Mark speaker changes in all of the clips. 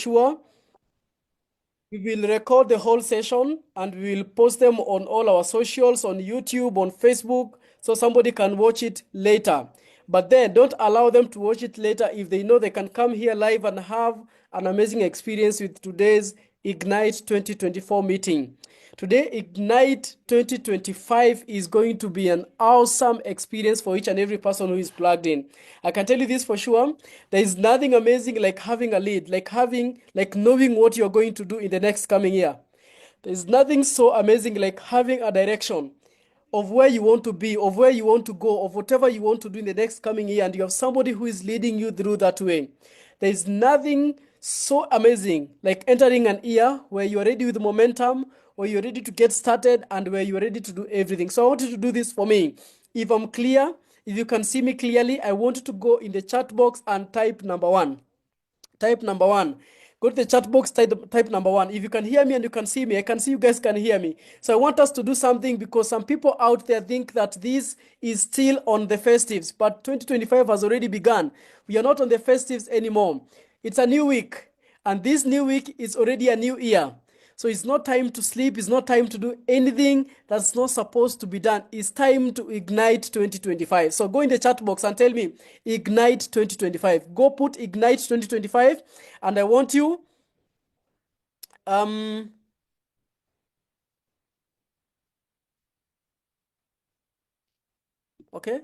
Speaker 1: sure we will record the whole session and we will post them on all our socials, on YouTube, on Facebook, so somebody can watch it later. But then don't allow them to watch it later if they know they can come here live and have an amazing experience with today's Ignite 2024 meeting. Today, Ignite 2025 is going to be an awesome experience for each and every person who is plugged in. I can tell you this for sure. There is nothing amazing like having a lead, like knowing what you're going to do in the next coming year. There is nothing so amazing like having a direction of where you want to be, of where you want to go, of whatever you want to do in the next coming year, and you have somebody who is leading you through that way. There is nothing so amazing like entering an year where you're ready with momentum, where you're ready to get started, and where you're ready to do everything. So I want you to do this for me. If I'm clear, if you can see me clearly, I want you to go in the chat box and type number one. Type number one. Go to the chat box, type number one. If you can hear me and you can see me, I can see you guys can hear me. So I want us to do something because some people out there think that this is still on the festives, but 2025 has already begun. We are not on the festives anymore. It's a new week, and this new week is already a new year. So it's not time to sleep. It's not time to do anything that's not supposed to be done. It's time to ignite 2025. So go in the chat box and tell me, ignite 2025. Go put ignite 2025. And I want you, okay.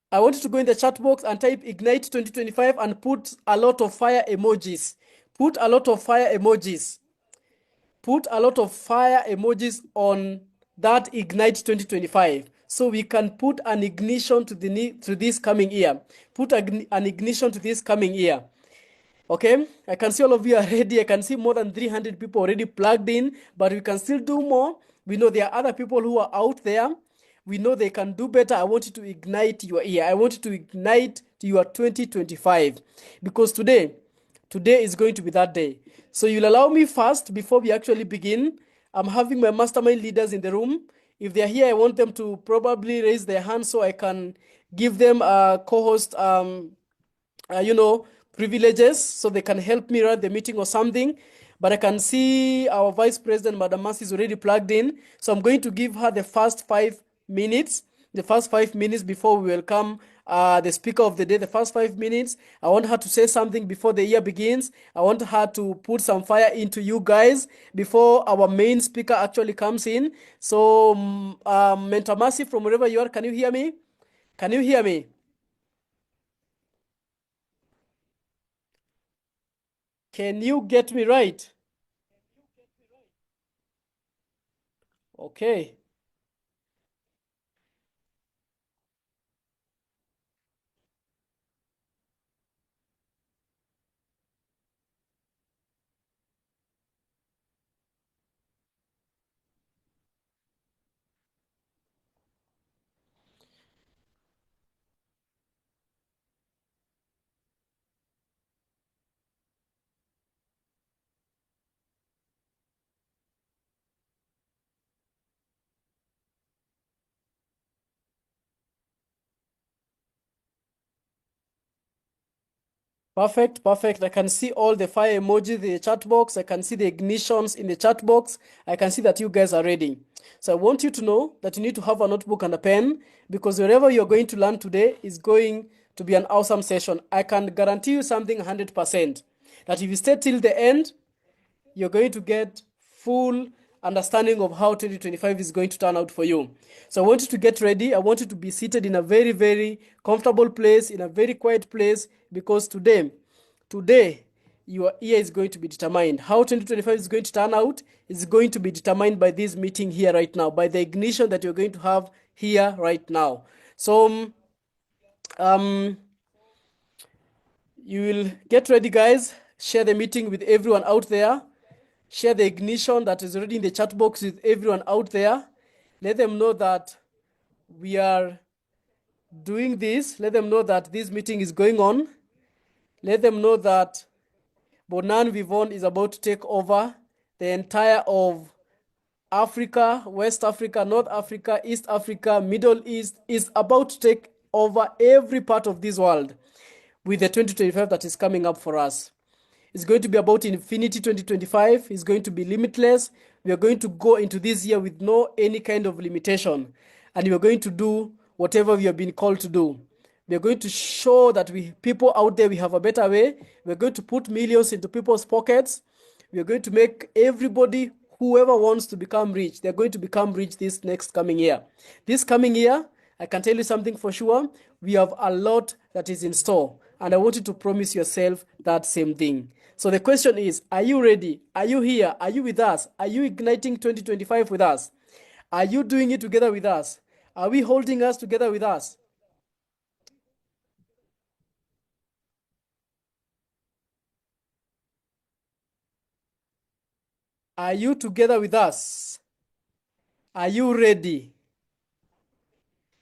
Speaker 1: I want you to go in the chat box and type ignite 2025 and put a lot of fire emojis. Put a lot of fire emojis. Put a lot of fire emojis on that Ignite 2025 so we can put an ignition to this coming year. Put an ignition to this coming year. Okay, I can see all of you are ready. I can see more than 300 people already plugged in, but we can still do more. We know there are other people who are out there. We know they can do better. I want you to ignite your year. I want you to ignite to your 2025 because today is going to be that day. So you'll allow me first before we actually begin. I'm having my mastermind leaders in the room. If they're here, I want them to probably raise their hand so I can give them a co-host, privileges so they can help me run the meeting or something. But I can see our Vice President, Madam Mercy, is already plugged in. So I'm going to give her the first 5 minutes. The first 5 minutes before we welcome the speaker of the day. The first 5 minutes, I want her to say something before the year begins. I want her to put some fire into you guys before our main speaker actually comes in. So, Mentor Mercy, from wherever you are, can you hear me? Can you hear me? Can you get me right? Okay. Perfect, perfect. I can see all the fire emojis in the chat box. I can see the ignitions in the chat box. I can see that you guys are ready. So I want you to know that you need to have a notebook and a pen because wherever you're going to learn today is going to be an awesome session. I can guarantee you something 100%, that if you stay till the end, you're going to get full understanding of how 2025 is going to turn out for you. So I want you to get ready. I want you to be seated in a very, very comfortable place, in a very quiet place, because today, your year is going to be determined. How 2025 is going to turn out is going to be determined by this meeting here right now, by the ignition that you're going to have here right now. So, you will get ready, guys. Share the meeting with everyone out there. Share the ignition that is already in the chat box with everyone out there. Let them know that we are doing this. Let them know that this meeting is going on. Let them know that Bonan Vivon is about to take over the entire of Africa, West Africa, North Africa, East Africa, Middle East, is about to take over every part of this world. with the 2025 that is coming up for us. It's going to be about infinity 2025. It's going to be limitless. We are going to go into this year with no any kind of limitation. And we are going to do whatever we have been called to do. We are going to show that people out there, we have a better way. We're going to put millions into people's pockets. We are going to make everybody, whoever wants to become rich, they're going to become rich this next coming year. This coming year, I can tell you something for sure. We have a lot that is in store. And I want you to promise yourself that same thing. So the question is, are you ready? Are you here? Are you with us? Are you igniting 2025 with us? Are you doing it together with us? Are we holding us together with us? Are you together with us? Are you ready?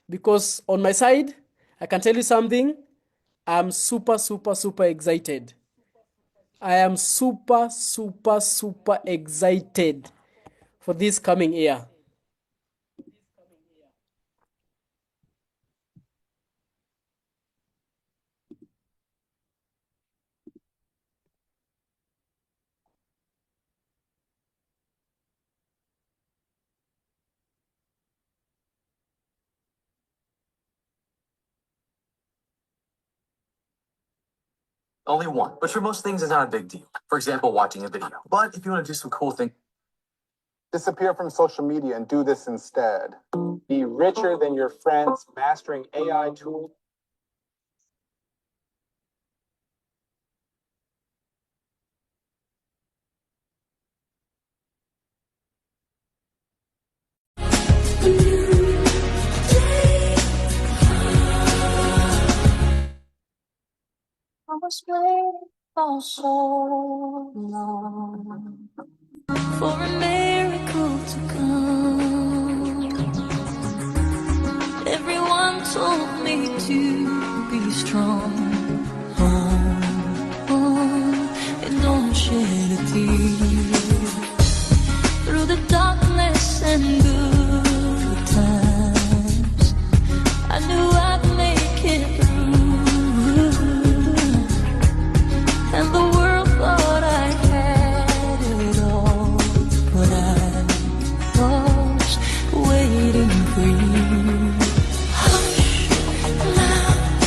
Speaker 1: Because on my side, I can tell you something. I'm super, super, super excited. I am super, super, super excited for this coming year.
Speaker 2: Only one. But for most things, it's not a big deal. For example, watching a video. But if you want to do some cool things,
Speaker 3: disappear from social media and do this instead. Be richer than your friends, mastering AI tools.
Speaker 4: I was waiting for so long for a miracle to come. Everyone told me to be strong. And don't shed a tear. Through the darkness and good times, I knew I'd make it through. And the world thought I had it all, but I was waiting for you. Hush, now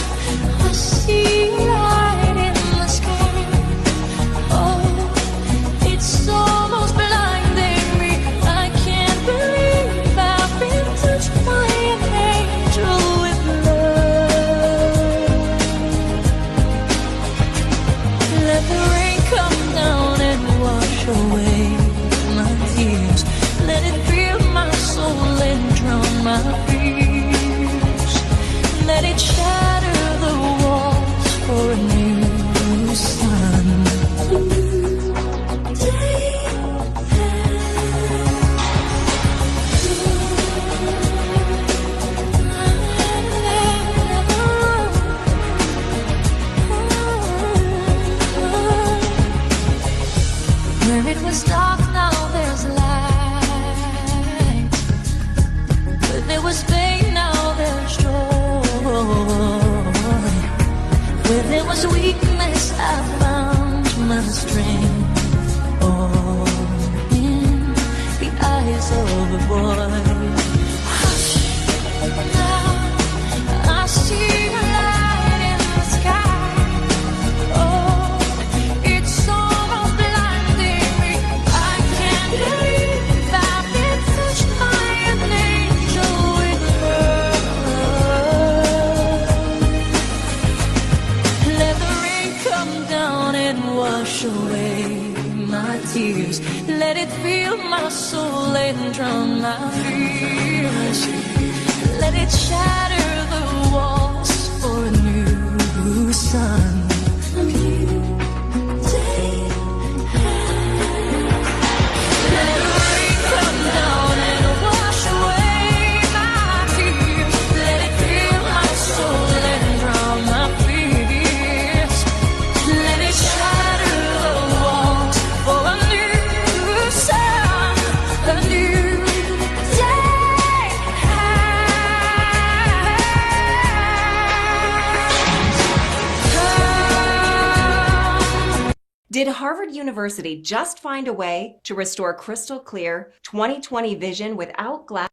Speaker 4: I see light in the sky. Oh, it's almost blinding me. I can't believe I've been touched by an angel with love. Let the rain come down and wash away my tears. Let it fill my soul and drown my fears. Let it shatter the walls for a new sun. Where it was dark, now there's light. Where there was pain, now there's joy. Where there was weakness, I found my strength. Oh, in the eyes of a boy. Hush, now I see a light in the sky. Oh, it's almost blinding me. I can't believe I've been touched by an angel with love. Let the rain come down and wash away my tears. Let it fill my soul and drown my fears. Let it shatter the walls for a new sun. A new day. Let the rain come down and wash away my tears. Let it fill my soul and drown my fears. Let it shatter the walls for a new sun, a new day.
Speaker 5: Did Harvard University just find a way to restore crystal clear 20/20 vision without glass?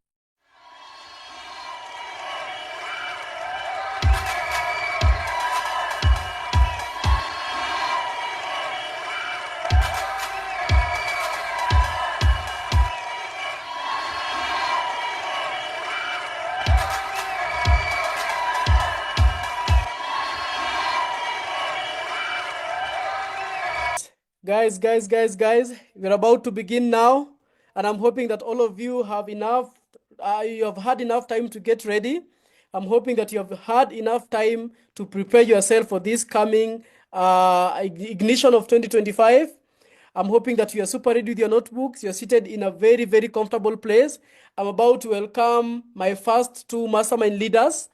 Speaker 1: Guys, we're about to begin now, and I'm hoping that all of you have you have had enough time to get ready. I'm hoping that you have had enough time to prepare yourself for this coming ignition of 2025. I'm hoping that you are super ready with your notebooks. You're seated in a very, very comfortable place. I'm about to welcome my first two mastermind leaders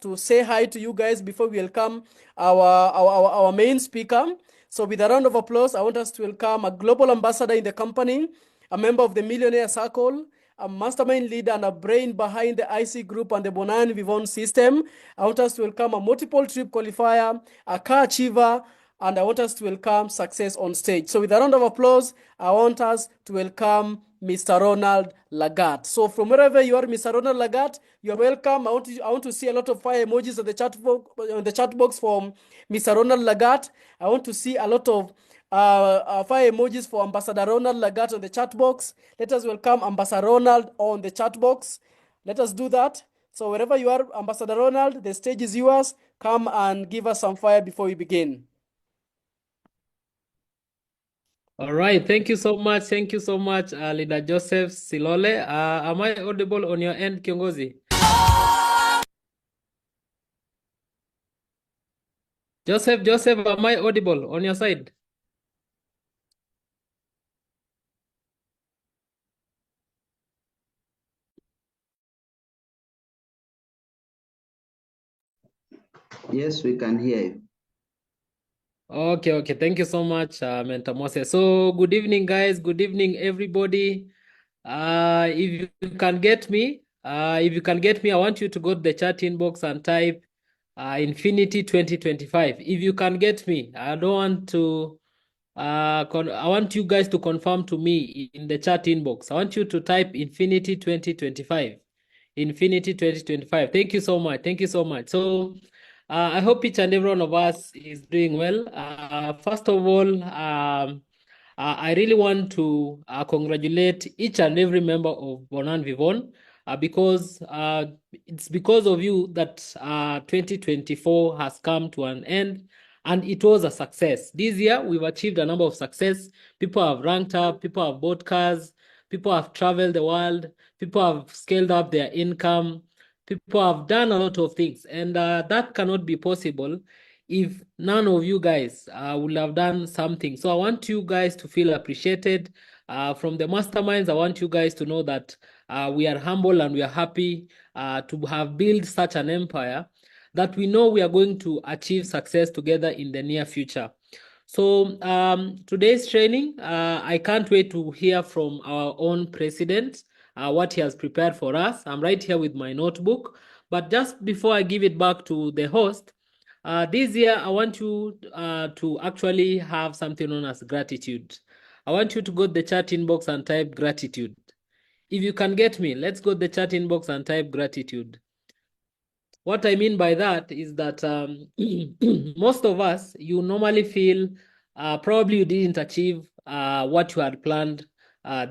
Speaker 1: to say hi to you guys before we welcome our main speaker. So with a round of applause, I want us to welcome a global ambassador in the company, a member of the Millionaire Circle, a mastermind leader and a brain behind the IC Group and the Bonan Vivon system. I want us to welcome a multiple trip qualifier, a car achiever, and I want us to welcome success on stage. So with a round of applause, I want us to welcome Mr. Ronald Lagat. So from wherever you are, Mr. Ronald Lagat, you're welcome. I want to see a lot of fire emojis on the chat box from Mr. Ronald Lagat. I want to see a lot of fire emojis for Ambassador Ronald Lagat on the chat box. Let us welcome Ambassador Ronald on the chat box. Let us do that. So wherever you are, Ambassador Ronald, the stage is yours. Come and give us some fire before we begin.
Speaker 6: All right, thank you so much. Thank you so much, Leader Joseph Silole. Am I audible on your end, Kiongozi? Joseph, am I audible on your side?
Speaker 7: Yes, we can hear you.
Speaker 6: Okay. Thank you so much, Mentor Moses. So good evening, guys. Good evening, everybody. If you can get me, I want you to go to the chat inbox and type Infinity 2025. If you can get me, I don't want to. I want you guys to confirm to me in the chat inbox. I want you to type Infinity 2025. Infinity 2025. Thank you so much. Thank you so much. So I hope each and every one of us is doing well. First of all, I really want to congratulate each and every member of Bonan Vivon because it's because of you that 2024 has come to an end, and it was a success. This year, we've achieved a number of success. People have ranked up, people have bought cars, people have traveled the world, people have scaled up their income, people have done a lot of things, and that cannot be possible if none of you guys would have done something. So I want you guys to feel appreciated. From the masterminds, I want you guys to know that we are humble and we are happy to have built such an empire that we know we are going to achieve success together in the near future. So today's training, I can't wait to hear from our own president what he has prepared for us. I'm right here with my notebook. But just before I give it back to the host, this year I want you to actually have something known as gratitude. I want you to go to the chat inbox and type gratitude. If you can get me, let's go to the chat inbox and type gratitude. What I mean by that is that most of us, you normally feel probably you didn't achieve what you had planned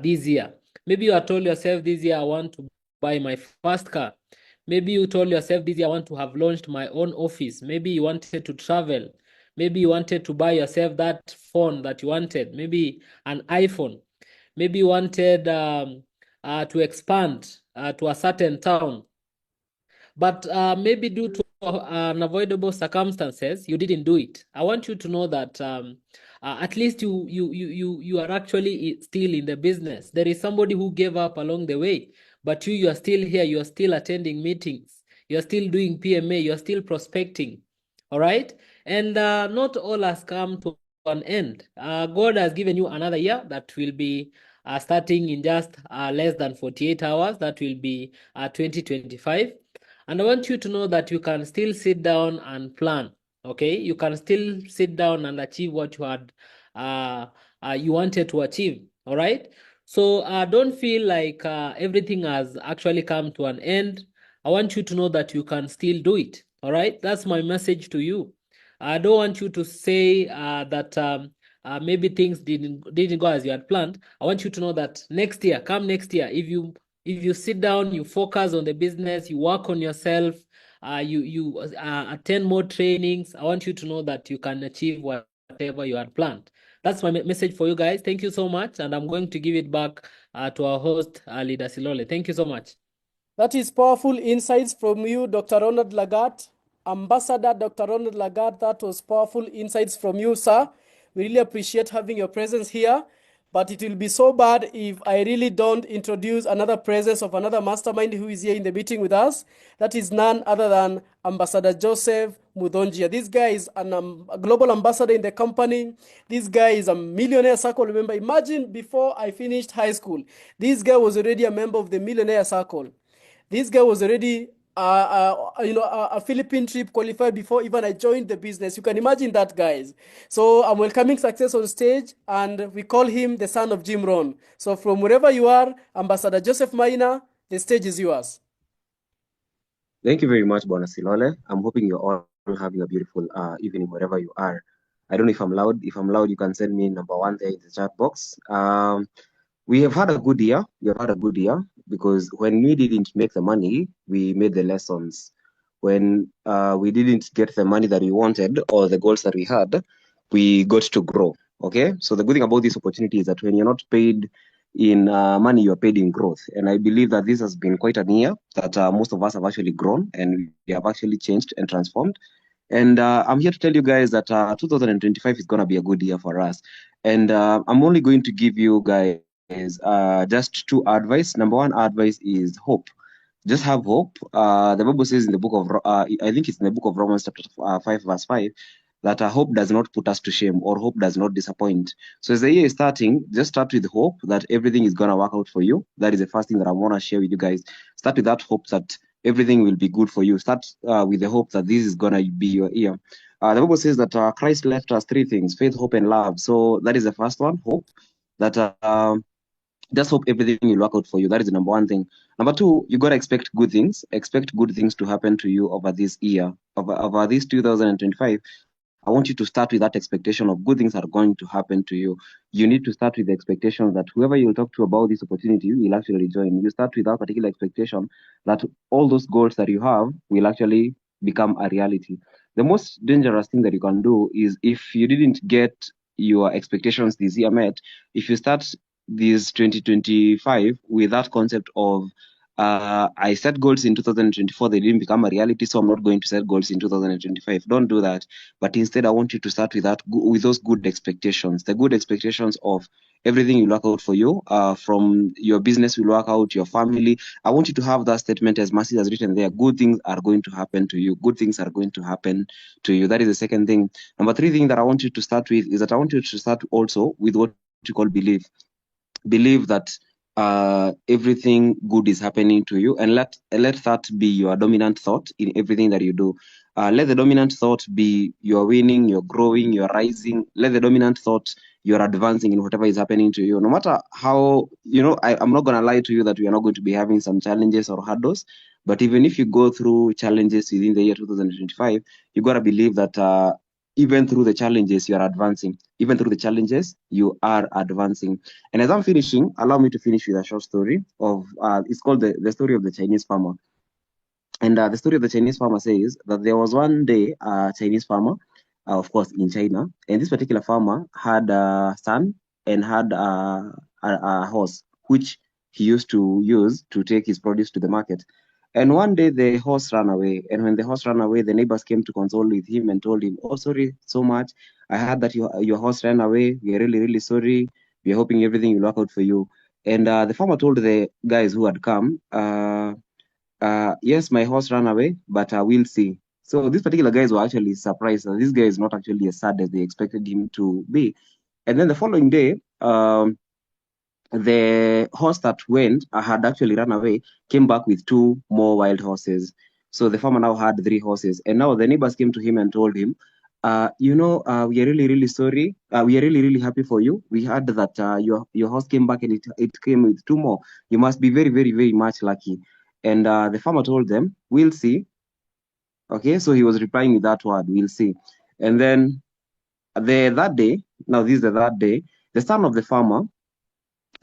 Speaker 6: this year. Maybe you had told yourself this year, I want to buy my first car. Maybe you told yourself this year, I want to have launched my own office. Maybe you wanted to travel. Maybe you wanted to buy yourself that phone that you wanted, maybe an iPhone. Maybe you wanted to expand to a certain town. But maybe due to unavoidable circumstances, you didn't do it. I want you to know that at least you are actually still in the business. There is somebody who gave up along the way, but you are still here. You are still attending meetings. You are still doing PMA. You are still prospecting. All right, and not all has come to an end. God has given you another year that will be starting in just less than 48 hours. That will be 2025. And I want you to know that you can still sit down and plan. Okay, you can still sit down and achieve what you had you wanted to achieve. All right. So don't feel like everything has actually come to an end. I want you to know that you can still do it. All right. That's my message to you. I don't want you to say that maybe things didn't go as you had planned. I want you to know that next year, come next year, if you sit down, you focus on the business, you work on yourself, you attend more trainings, I want you to know that you can achieve whatever you had planned. That's my message for you guys. Thank you so much, and I'm going to give it back to our host, Leader Silole. Thank you so much.
Speaker 1: That is powerful insights from you, Dr. Ronald Lagat. Ambassador Dr. Ronald Lagat, that was powerful insights from you, sir. We really appreciate having your presence here. But it will be so bad if I really don't introduce another presence of another mastermind who is here in the meeting with us. That is none other than Ambassador Joseph Mudonjia. This guy is a global ambassador in the company. This guy is a Millionaire Circle. Remember, imagine before I finished high school, this guy was already a member of the Millionaire Circle. This guy was already a Philippine trip qualified before even I joined the business. You can imagine that, guys. So I'm welcoming Success on stage, and we call him the son of Jim Rohn. So from wherever you are, Ambassador Joseph Maina, the stage is yours.
Speaker 8: Thank you very much, Bona Silole. I'm hoping you're all having a beautiful evening wherever you are. I don't know if I'm loud. If I'm loud, you can send me number 1 there in the chat box. We have had a good year. We have had a good year because when we didn't make the money, we made the lessons. When we didn't get the money that we wanted or the goals that we had, we got to grow. Okay. So the good thing about this opportunity is that when you're not paid in money, you're paid in growth. And I believe that this has been quite a year that most of us have actually grown and we have actually changed and transformed. And I'm here to tell you guys that 2025 is going to be a good year for us. And I'm only going to give you guys just 2 advice. Number 1 advice is hope. Just have hope. The Bible says in the book of, I think it's in the book of Romans chapter 5 verse 5, that hope does not put us to shame, or hope does not disappoint. So as the year is starting, just start with hope that everything is going to work out for you. That is the first thing that I want to share with you guys. Start with that hope that everything will be good for you. Start with the hope that this is going to be your year. The Bible says that Christ left us 3 things: faith, hope, and love. So that is the first one, hope. That just hope everything will work out for you. That is the number 1 thing. Number 2, you got to expect good things. Expect good things to happen to you over this year, over this 2025. I want you to start with that expectation of good things are going to happen to you. You need to start with the expectation that whoever you'll talk to about this opportunity will actually join. You start with that particular expectation that all those goals that you have will actually become a reality. The most dangerous thing that you can do is, if you didn't get your expectations this year met, if you start this 2025 with that concept of I set goals in 2024, they didn't become a reality, so I'm not going to set goals in 2025. Don't do that. But instead, I want you to start with those good expectations, the good expectations of everything will work out for you, from your business will work out, your family. I want you to have that statement, as Mercy has written there: good things are going to happen to you. Good things are going to happen to you. That is the second thing. Number 3 thing that I want you to start with is that I want you to start also with what you call belief. Believe that everything good is happening to you, and let that be your dominant thought in everything that you do. Let the dominant thought be you're winning, you're growing, you're rising. Let the dominant thought you're advancing in whatever is happening to you. No matter how, I'm not going to lie to you that we are not going to be having some challenges or hurdles, but even if you go through challenges within the year 2025, you got to believe that even through the challenges, you are advancing. Even through the challenges, you are advancing. And as I'm finishing, allow me to finish with a short story of, it's called the story of the Chinese farmer. And the story of the Chinese farmer says that there was one day a Chinese farmer, of course, in China. And this particular farmer had a son and had a horse, which he used to use to take his produce to the market. And one day the horse ran away. And when the horse ran away, the neighbors came to console with him and told him, "Oh, sorry so much. I heard that your horse ran away. We are really, really sorry. We are hoping everything will work out for you." And the farmer told the guys who had come, yes, my horse ran away, but we'll see. So these particular guys were actually surprised that this guy is not actually as sad as they expected him to be. And then the following day, the horse that went had actually run away, came back with 2 more wild horses. So the farmer now had 3 horses. And now the neighbors came to him and told him, we are really, really sorry. We are really, really happy for you. We heard that your house came back and it came with 2 more. You must be very, very, very much lucky. And the farmer told them, we'll see. Okay, so he was replying with that word, we'll see. And then that day, now this is the third day, the son of the farmer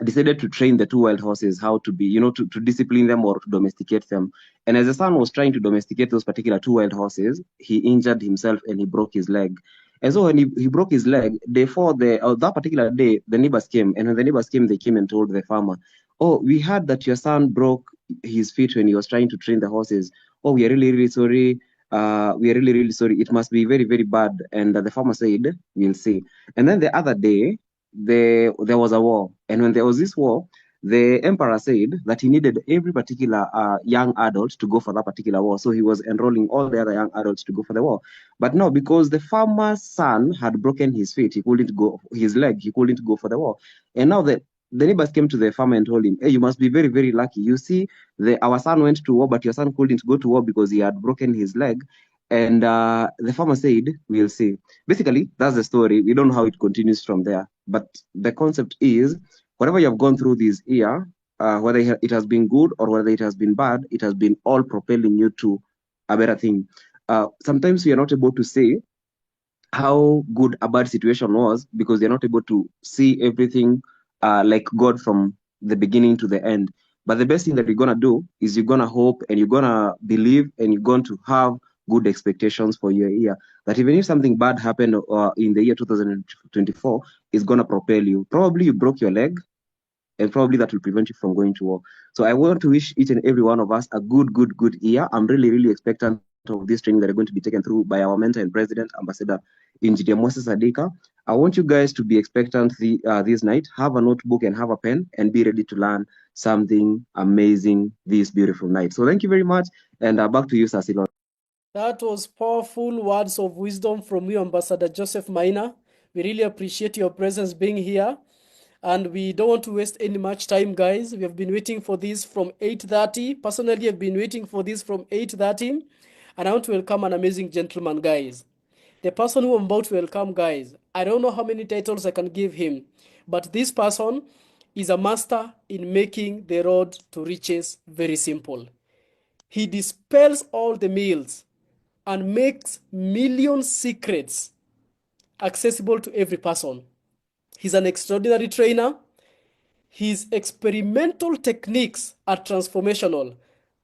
Speaker 8: decided to train the 2 wild horses how to be, to discipline them or to domesticate them. And as the son was trying to domesticate those particular 2 wild horses, he injured himself and he broke his leg. And so when he broke his leg, that particular day, the neighbors came. And when the neighbors came, they came and told the farmer, oh, we heard that your son broke his feet when he was trying to train the horses. Oh, we are really, really sorry. We are really, really sorry. It must be very, very bad. And the farmer said, we'll see. And then the other day, there was a war. And when there was this war, the emperor said that he needed every particular young adult to go for that particular war. So he was enrolling all the other young adults to go for the war. But no, because the farmer's son had broken his feet, he couldn't go, his leg, he couldn't go for the war. And now the neighbors came to the farmer and told him, hey, you must be very, very lucky. You see, our son went to war, but your son couldn't go to war because he had broken his leg. And the farmer said, we'll see. Basically, that's the story. We don't know how it continues from there. But the concept is, whatever you have gone through this year, whether it has been good or whether it has been bad, it has been all propelling you to a better thing. Sometimes we are not able to say how good a bad situation was because they're not able to see everything like God from the beginning to the end. But the best thing that you're going to do is you're going to hope and you're going to believe and you're going to have good expectations for your year. That even if something bad happened in the year 2024, it's going to propel you. Probably you broke your leg, and probably that will prevent you from going to war. So I want to wish each and every one of us a good year. I'm really, really expectant of this training that are going to be taken through by our mentor and president, Ambassador Engineer Moses Adika. I want you guys to be expectant this night. Have a notebook and have a pen and be ready to learn something amazing this beautiful night. So thank you very much. And back to you, Sasilon.
Speaker 1: That was powerful words of wisdom from you, Ambassador Joseph Maina. We really appreciate your presence being here. And we don't want to waste any much time, guys. We have been waiting for this from 8:30. Personally, I've been waiting for this from 8:30. And I want to welcome an amazing gentleman, guys. The person who I'm about to welcome, guys, I don't know how many titles I can give him, but this person is a master in making the road to riches very simple. He dispels all the myths and makes million secrets accessible to every person. He's an extraordinary trainer. His experimental techniques are transformational,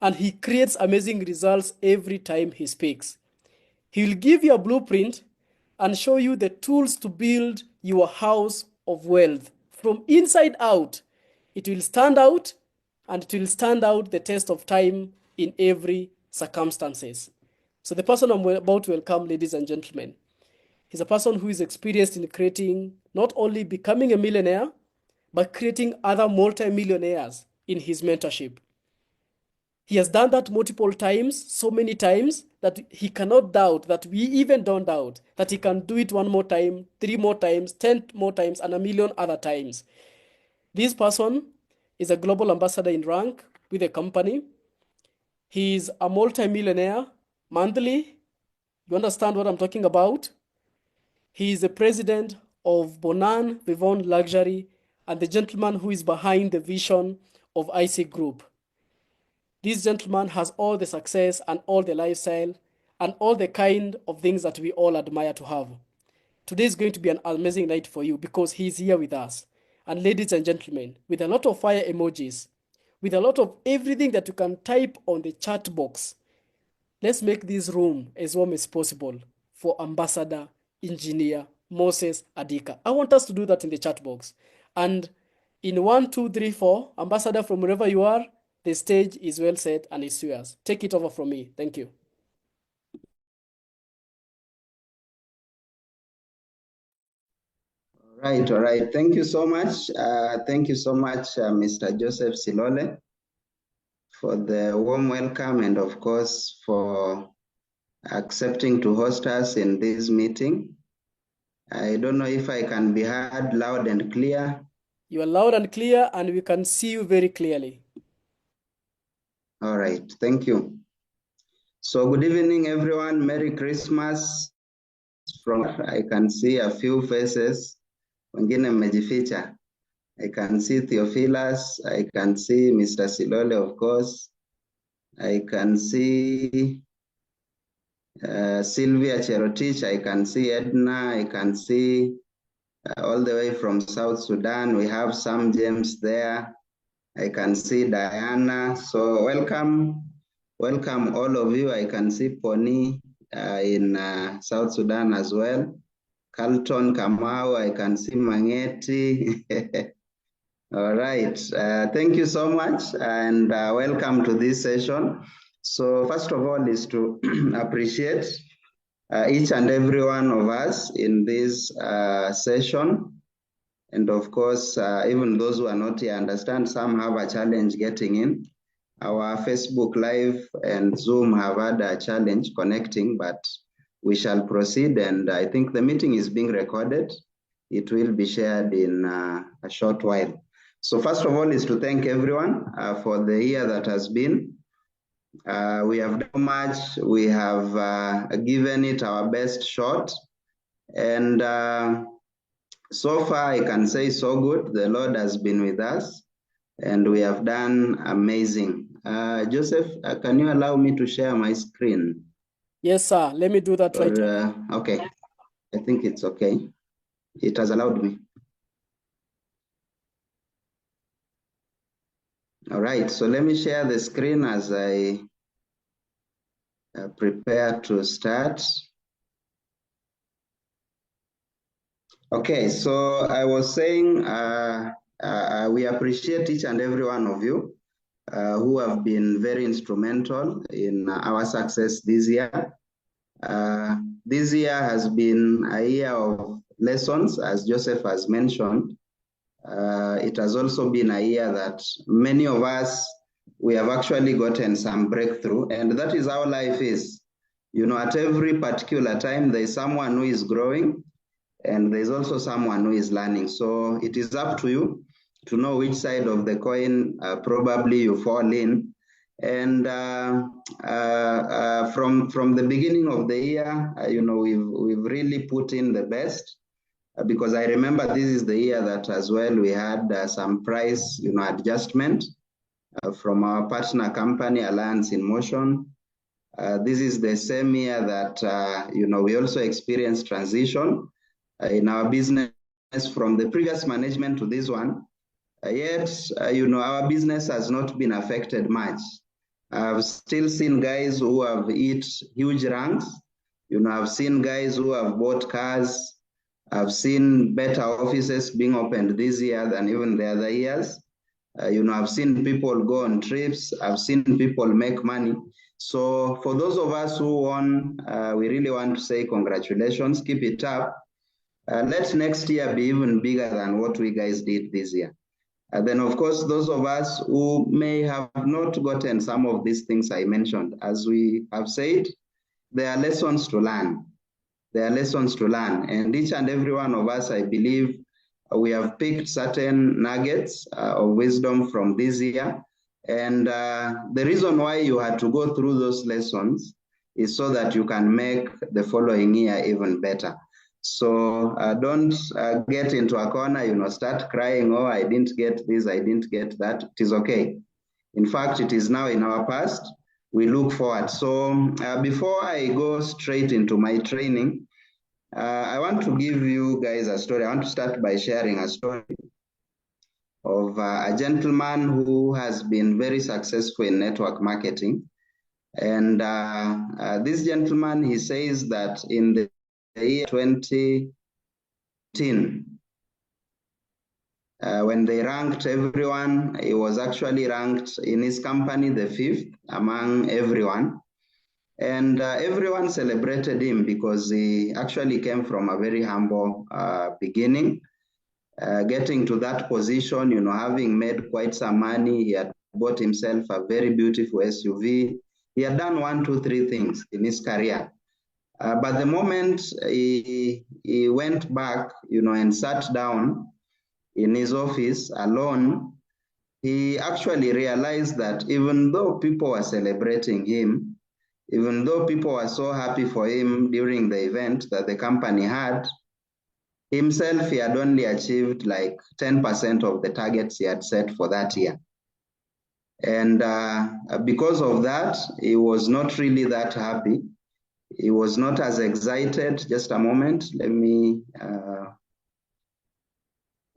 Speaker 1: and he creates amazing results every time he speaks. He will give you a blueprint and show you the tools to build your house of wealth. From inside out, it will stand out, and it will stand out the test of time in every circumstances. So the person I'm about to welcome, ladies and gentlemen, he's a person who is experienced in creating, not only becoming a millionaire, but creating other multi-millionaires in his mentorship. He has done that multiple times, so many times, that he cannot doubt, that we even don't doubt, that he can do it 1 more time, 3 more times, 10 more times, and a million other times. This person is a global ambassador in rank with a company. He is a multi-millionaire monthly. You understand what I'm talking about? He is the president of Bonan Vivon Luxury and the gentleman who is behind the vision of IC Group. This gentleman has all the success and all the lifestyle and all the kind of things that we all admire to have. Today is going to be an amazing night for you because he's here with us. And ladies and gentlemen, with a lot of fire emojis, with a lot of everything that you can type on the chat box, let's make this room as warm as possible for Ambassador Engineer Moses Adika. I want us to do that in the chat box. And in 1, 2, 3, 4, Ambassador, from wherever you are, the stage is well set and it's yours. Take it over from me. Thank you.
Speaker 7: All right. Thank you so much. Thank you so much, Mr. Joseph Silole, for the warm welcome and, of course, for accepting to host us in this meeting. I don't know if I can be heard loud and clear.
Speaker 1: You are loud and clear, and we can see you very clearly.
Speaker 7: All right. Thank you. So good evening, everyone. Merry Christmas. from, I can see a few faces. Wengine mmejificha. I can see Theophilus. I can see Mr. Silole, of course. I can see Sylvia Cherotich. I can see Edna. I can see all the way from South Sudan. We have Sam James there. I can see Diana. So welcome all of you. I can see Pony in South Sudan as well. Carlton Kamau, I can see Mangeti. All right, thank you so much and welcome to this session. So first of all is to appreciate each and every one of us in this session. And of course, even those who are not here, understand some have a challenge getting in. Our Facebook Live and Zoom have had a challenge connecting, but we shall proceed. And I think the meeting is being recorded. It will be shared in a short while. So first of all is to thank everyone for the year that has been. We have done much. We have given it our best shot. And so far, I can say so good. The Lord has been with us and we have done amazing. Joseph, can you allow me to share my screen?
Speaker 1: Yes, sir. Let me do that right now.
Speaker 7: Okay, I think it's okay. It has allowed me. All right, so let me share the screen as I prepare to start. Okay, so I was saying we appreciate each and every one of you who have been very instrumental in our success this year. This year has been a year of lessons, as Joseph has mentioned. It has also been a year that many of us, we have actually gotten some breakthrough, and that is how life is. You know, at every particular time, there is someone who is growing, and there's also someone who is learning. So it is up to you to know which side of the coin probably you fall in. And from the beginning of the year, you know, we've really put in the best. Because I remember this is the year that as well we had some price, you know, adjustment from our partner company, Alliance in Motion. This is the same year that, you know, we also experienced transition in our business from the previous management to this one. Yet, you know, our business has not been affected much. I've still seen guys who have hit huge ranks. You know, I've seen guys who have bought cars. I've seen better offices being opened this year than even the other years. You know, I've seen people go on trips. I've seen people make money. So for those of us who won, we really want to say congratulations, keep it up. Let next year be even bigger than what we guys did this year. Then of course, those of us who may have not gotten some of these things I mentioned, as we have said, there are lessons to learn. There are lessons to learn. And each and every one of us, I believe, we have picked certain nuggets of wisdom from this year. And the reason why you had to go through those lessons is so that you can make the following year even better. So don't get into a corner, you know, start crying, oh, I didn't get this, I didn't get that. It is okay. In fact, it is now in our past. We look forward. So before I go straight into my training, I want to give you guys a story. I want to start by sharing a story of a gentleman who has been very successful in network marketing. And this gentleman, he says that in the year 2010, when they ranked everyone, he was actually ranked in his company the 5th among everyone. And everyone celebrated him because he actually came from a very humble beginning. Getting to that position, you know, having made quite some money, he had bought himself a very beautiful SUV. He had done 1, 2, 3 things in his career. But the moment he went back, you know, and sat down in his office alone, he actually realized that even though people were celebrating him, Even though people were so happy for him during the event that the company had, himself, he had only achieved like 10% of the targets he had set for that year. And because of that, he was not really that happy. He was not as excited. Just a moment. Let me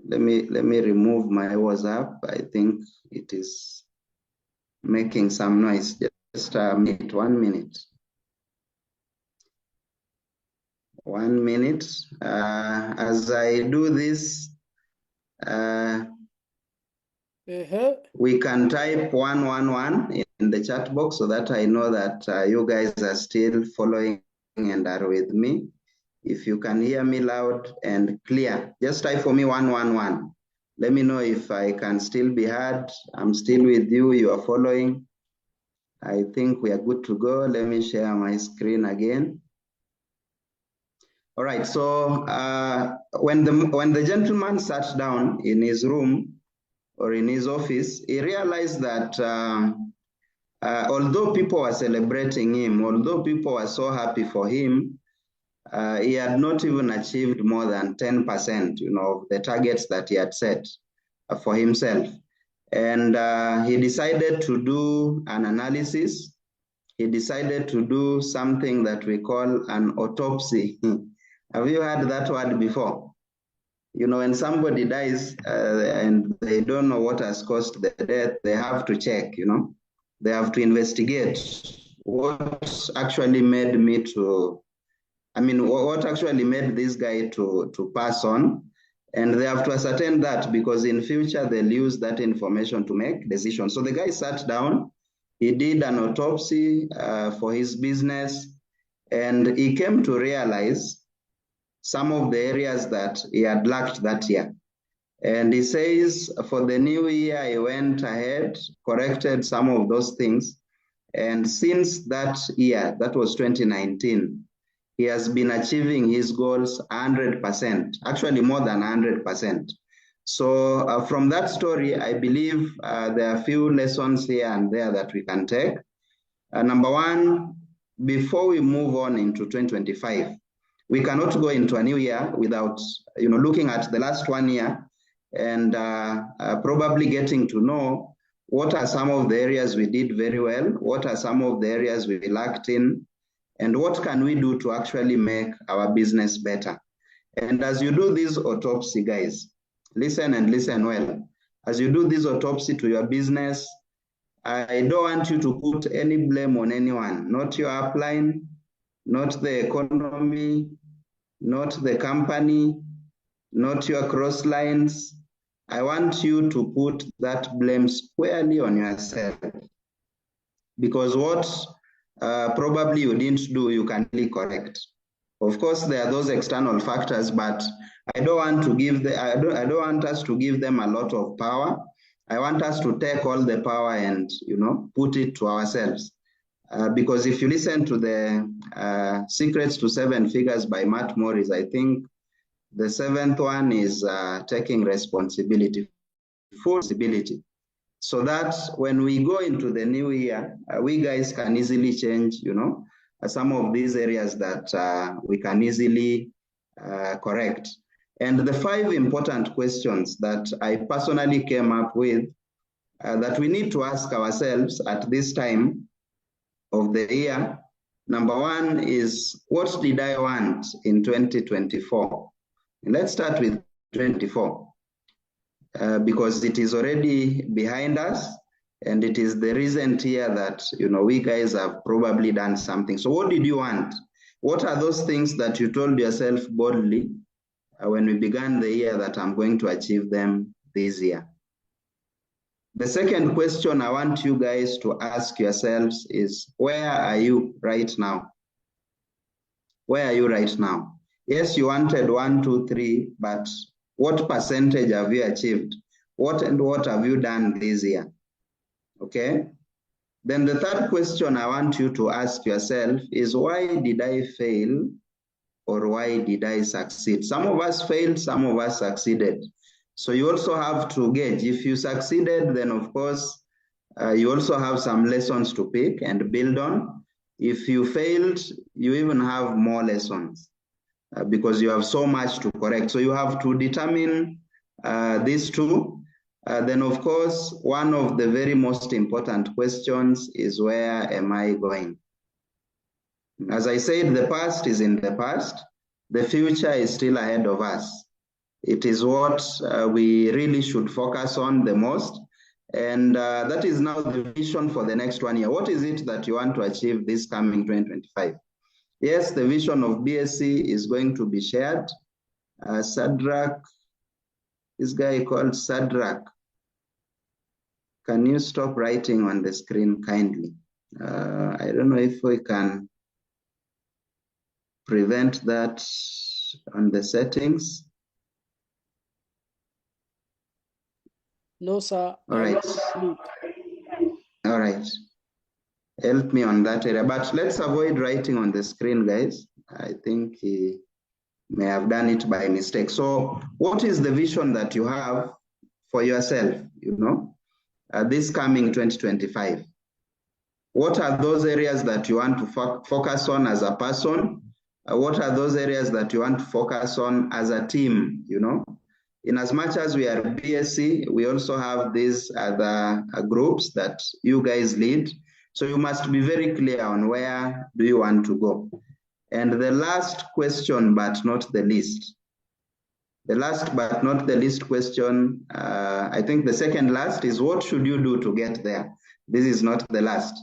Speaker 7: remove my WhatsApp. I think it is making some noise. Just a minute, 1 minute. 1 minute. As I do this, we can type 111 in the chat box so that I know that you guys are still following and are with me. If you can hear me loud and clear, just type for me 111. Let me know if I can still be heard. I'm still with you. You are following. I think we are good to go. Let me share my screen again. All right. So when the gentleman sat down in his room or in his office, he realized that although people were celebrating him, although people were so happy for him, he had not even achieved more than 10%, of the targets that he had set for himself. And he decided to do an analysis. He decided to do something that we call an autopsy. Have you heard that word before? When somebody dies and they don't know what has caused the death, they have to check, they have to investigate what actually made what actually made this guy to pass on. And they have to ascertain that, because in future they'll use that information to make decisions. So the guy sat down, he did an autopsy for his business, and he came to realize some of the areas that he had lacked that year. And he says for the new year, he went ahead, corrected some of those things. And since that year, that was 2019, he has been achieving his goals 100%, actually more than 100%. So from that story, I believe there are a few lessons here and there that we can take. Number one, before we move on into 2025, we cannot go into a new year without looking at the last 1 year and probably getting to know what are some of the areas we did very well, what are some of the areas we lacked in, and what can we do to actually make our business better. And as you do this autopsy, guys, listen and listen well. As you do this autopsy to your business, I don't want you to put any blame on anyone, not your upline, not the economy, not the company, not your cross lines. I want you to put that blame squarely on yourself, because what probably you didn't do, you can really correct. Of course, there are those external factors, but I don't want us to give them a lot of power. I want us to take all the power and put it to ourselves. Because if you listen to the Secrets to 7 Figures by Matt Morris, I think the 7th one is taking responsibility, full responsibility, so that when we go into the new year, we guys can easily change, some of these areas that we can easily correct. And the 5 important questions that I personally came up with that we need to ask ourselves at this time of the year. Number 1 is, what did I want in 2024? And let's start with 24 because it is already behind us, and it is the recent year that we guys have probably done something. So what did you want? What are those things that you told yourself boldly when we began the year that I'm going to achieve them this year? The second question I want you guys to ask yourselves is, where are you right now? Where are you right now? Yes, you wanted 1, 2, 3, but what percentage have you achieved? What have you done this year? Okay. Then the third question I want you to ask yourself is, why did I fail, or why did I succeed? Some of us failed, some of us succeeded. So you also have to gauge. If you succeeded, then of course, you also have some lessons to pick and build on. If you failed, you even have more lessons because you have so much to correct. So you have to determine these two. Then, of course, one of the very most important questions is, where am I going? As I said, the past is in the past. The future is still ahead of us. It is what we really should focus on the most. And that is now the vision for the next 1 year. What is it that you want to achieve this coming 2025? Yes, the vision of BSc is going to be shared. Sadrach, this guy called Sadrach, can you stop writing on the screen kindly? I don't know if we can prevent that on the settings.
Speaker 1: No, sir.
Speaker 7: All right. All right. Help me on that area. But let's avoid writing on the screen, guys. I think he may have done it by mistake. So what is the vision that you have for yourself, this coming 2025? What are those areas that you want to focus on as a person? What are those areas that you want to focus on as a team, In as much as we are BSc, we also have these other groups that you guys lead. So you must be very clear on where do you want to go. And the last question, but not the least. The last but not the least question, I think the second last is, what should you do to get there? This is not the last.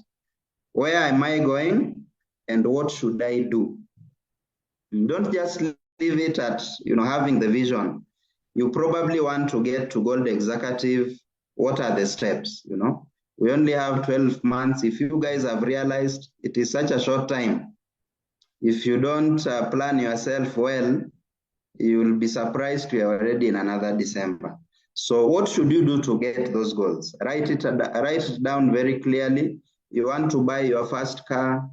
Speaker 7: Where am I going and what should I do? Don't just leave it at, having the vision. You probably want to get to Gold Executive. What are the steps, We only have 12 months. If you guys have realized it is such a short time, if you don't plan yourself well, you will be surprised you are already in another December. So what should you do to get those goals? Write it down very clearly. You want to buy your first car.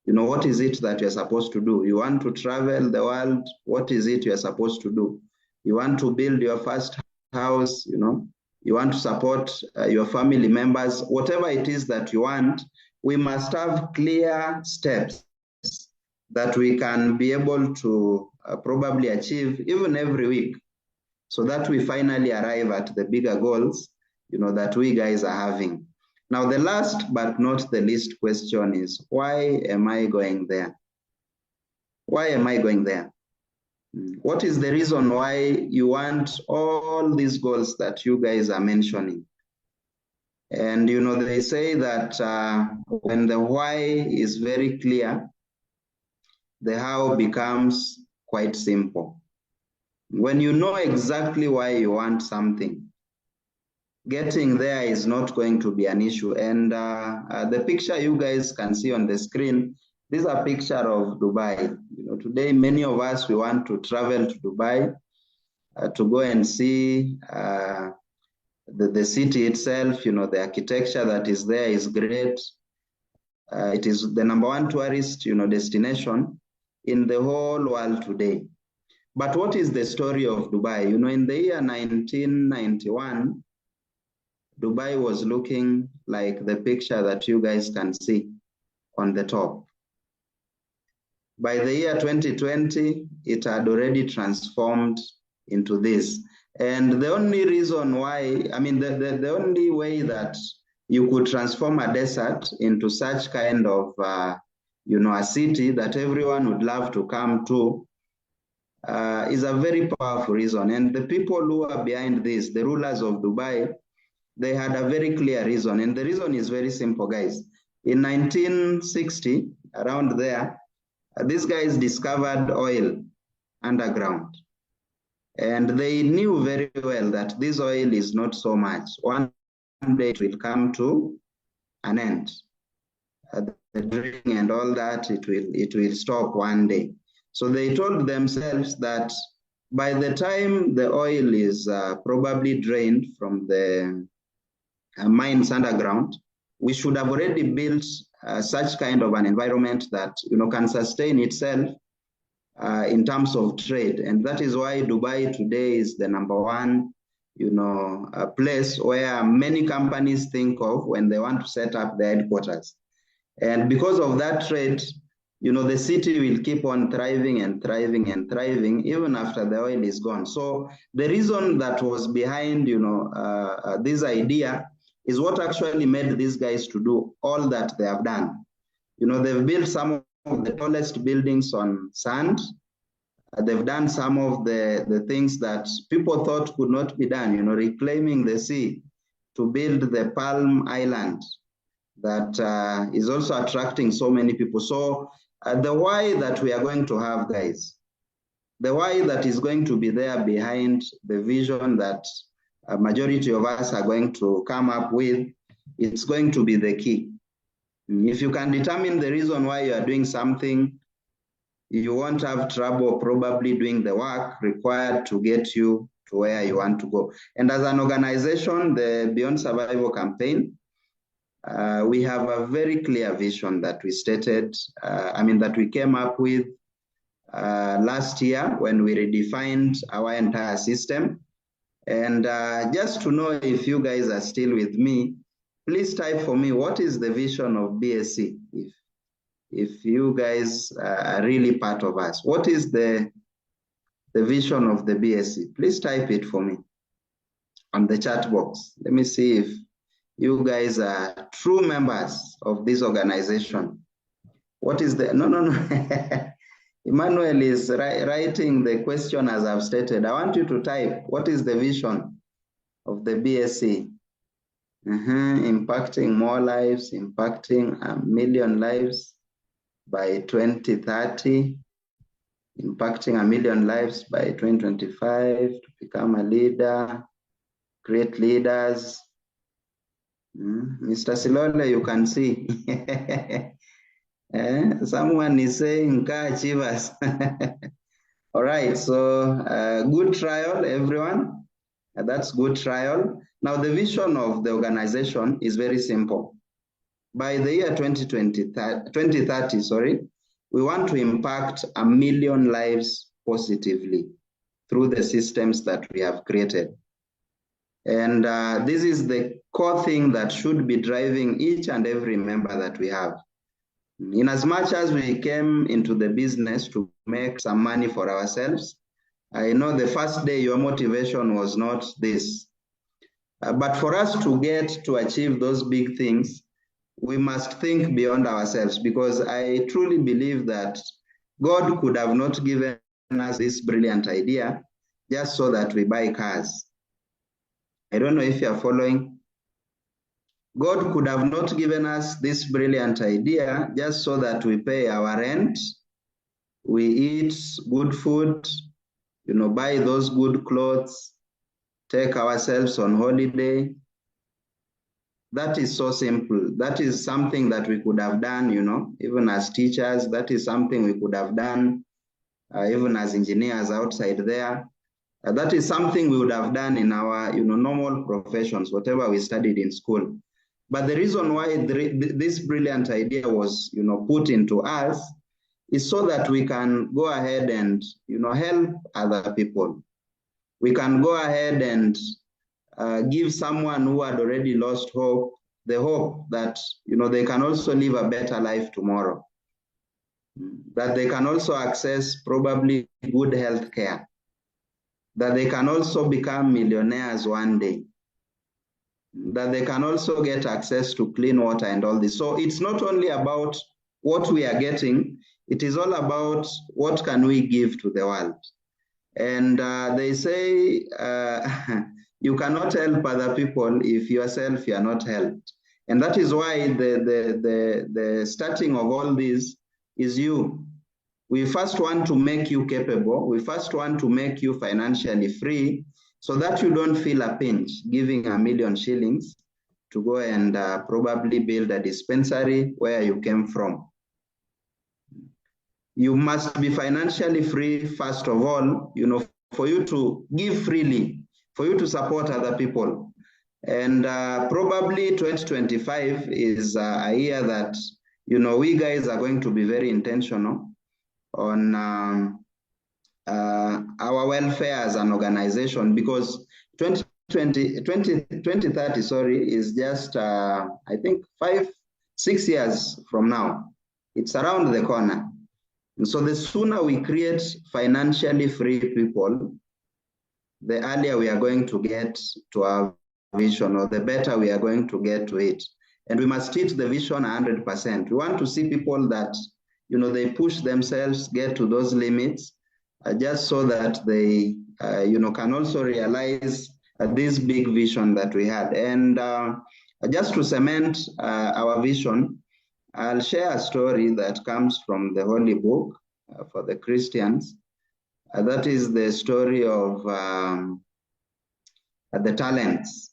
Speaker 7: What is it that you're supposed to do? You want to travel the world. What is it you're supposed to do? You want to build your first house, You want to support your family members. Whatever it is that you want, we must have clear steps that we can be able to probably achieve even every week, so that we finally arrive at the bigger goals, that we guys are having. Now, the last but not the least question is, why am I going there? Why am I going there? What is the reason why you want all these goals that you guys are mentioning? And, they say that when the why is very clear, the how becomes quite simple. When you know exactly why you want something, getting there is not going to be an issue. And the picture you guys can see on the screen, this is a picture of Dubai. Today, many of us, we want to travel to Dubai to go and see the city itself. The architecture that is there is great. It is the #1 tourist, destination in the whole world today. But what is the story of Dubai? In the year 1991, Dubai was looking like the picture that you guys can see on the top. By the year 2020, it had already transformed into this. And the only reason why, the only way that you could transform a desert into such kind of, a city that everyone would love to come to, is a very powerful reason. And the people who are behind this, the rulers of Dubai, they had a very clear reason. And the reason is very simple, guys. In 1960, around there, these guys discovered oil underground. And they knew very well that this oil is not so much. One day it will come to an end. The drilling and all that, it will stop one day. So they told themselves that by the time the oil is probably drained from the mines underground, we should have already built such kind of an environment that can sustain itself in terms of trade. And that is why Dubai today is the #1 place where many companies think of when they want to set up their headquarters. And because of that trade, the city will keep on thriving and thriving and thriving even after the oil is gone. So the reason that was behind, this idea is what actually made these guys to do all that they have done. They've built some of the tallest buildings on sand. They've done some of the things that people thought could not be done, reclaiming the sea to build the Palm Island that is also attracting so many people. So the why that we are going to have, guys, the why that is going to be there behind the vision that a majority of us are going to come up with, it's going to be the key. If you can determine the reason why you are doing something, you won't have trouble probably doing the work required to get you to where you want to go. And as an organization, the Beyond Survival campaign, we have a very clear vision that we stated, that we came up with last year when we redefined our entire system. And just to know if you guys are still with me, please type for me, what is the vision of BSC? If you guys are really part of us, what is the vision of the BSC? Please type it for me on the chat box. Let me see if you guys are true members of this organization. What is the, no. Emmanuel is writing the question as I've stated. I want you to type, what is the vision of the BSC? Impacting more lives, impacting 1 million lives by 2030, impacting 1 million lives by 2025, to become a leader, great leaders. Mr. Silole, you can see. Someone is saying achievers. All right, so good trial, everyone. That's good trial. Now, the vision of the organization is very simple. By the year 2030, we want to impact 1 million lives positively through the systems that we have created. And this is the core thing that should be driving each and every member that we have. In as much as we came into the business to make some money for ourselves, I know the first day your motivation was not this. But for us to get to achieve those big things, we must think beyond ourselves, because I truly believe that God could have not given us this brilliant idea just so that we buy cars. I don't know if you are following. God could have not given us this brilliant idea just so that we pay our rent, we eat good food, buy those good clothes, take ourselves on holiday. That is so simple. That is something that we could have done, even as teachers. That is something we could have done, even as engineers outside there. That is something we would have done in our, normal professions, whatever we studied in school. But the reason why this brilliant idea was, put into us is so that we can go ahead and, help other people. We can go ahead and give someone who had already lost hope, the hope that, they can also live a better life tomorrow, that they can also access probably good health care, that they can also become millionaires one day, that they can also get access to clean water and all this. So it's not only about what we are getting, it is all about what can we give to the world. And they say, you cannot help other people if yourself you are not helped. And that is why the starting of all this is you. We first want to make you capable. We first want to make you financially free so that you don't feel a pinch giving 1 million shillings to go and probably build a dispensary where you came from. You must be financially free, first of all, for you to give freely, for you to support other people. And probably 2025 is a year that, we guys are going to be very intentional on our welfare as an organization, because 2030, is just, I think, 6 years from now. It's around the corner. And so the sooner we create financially free people, the earlier we are going to get to our vision, or the better we are going to get to it. And we must hit the vision 100%. We want to see people that, they push themselves, get to those limits, just so that they, can also realize this big vision that we had. And just to cement our vision, I'll share a story that comes from the Holy Book for the Christians. That is the story of the talents.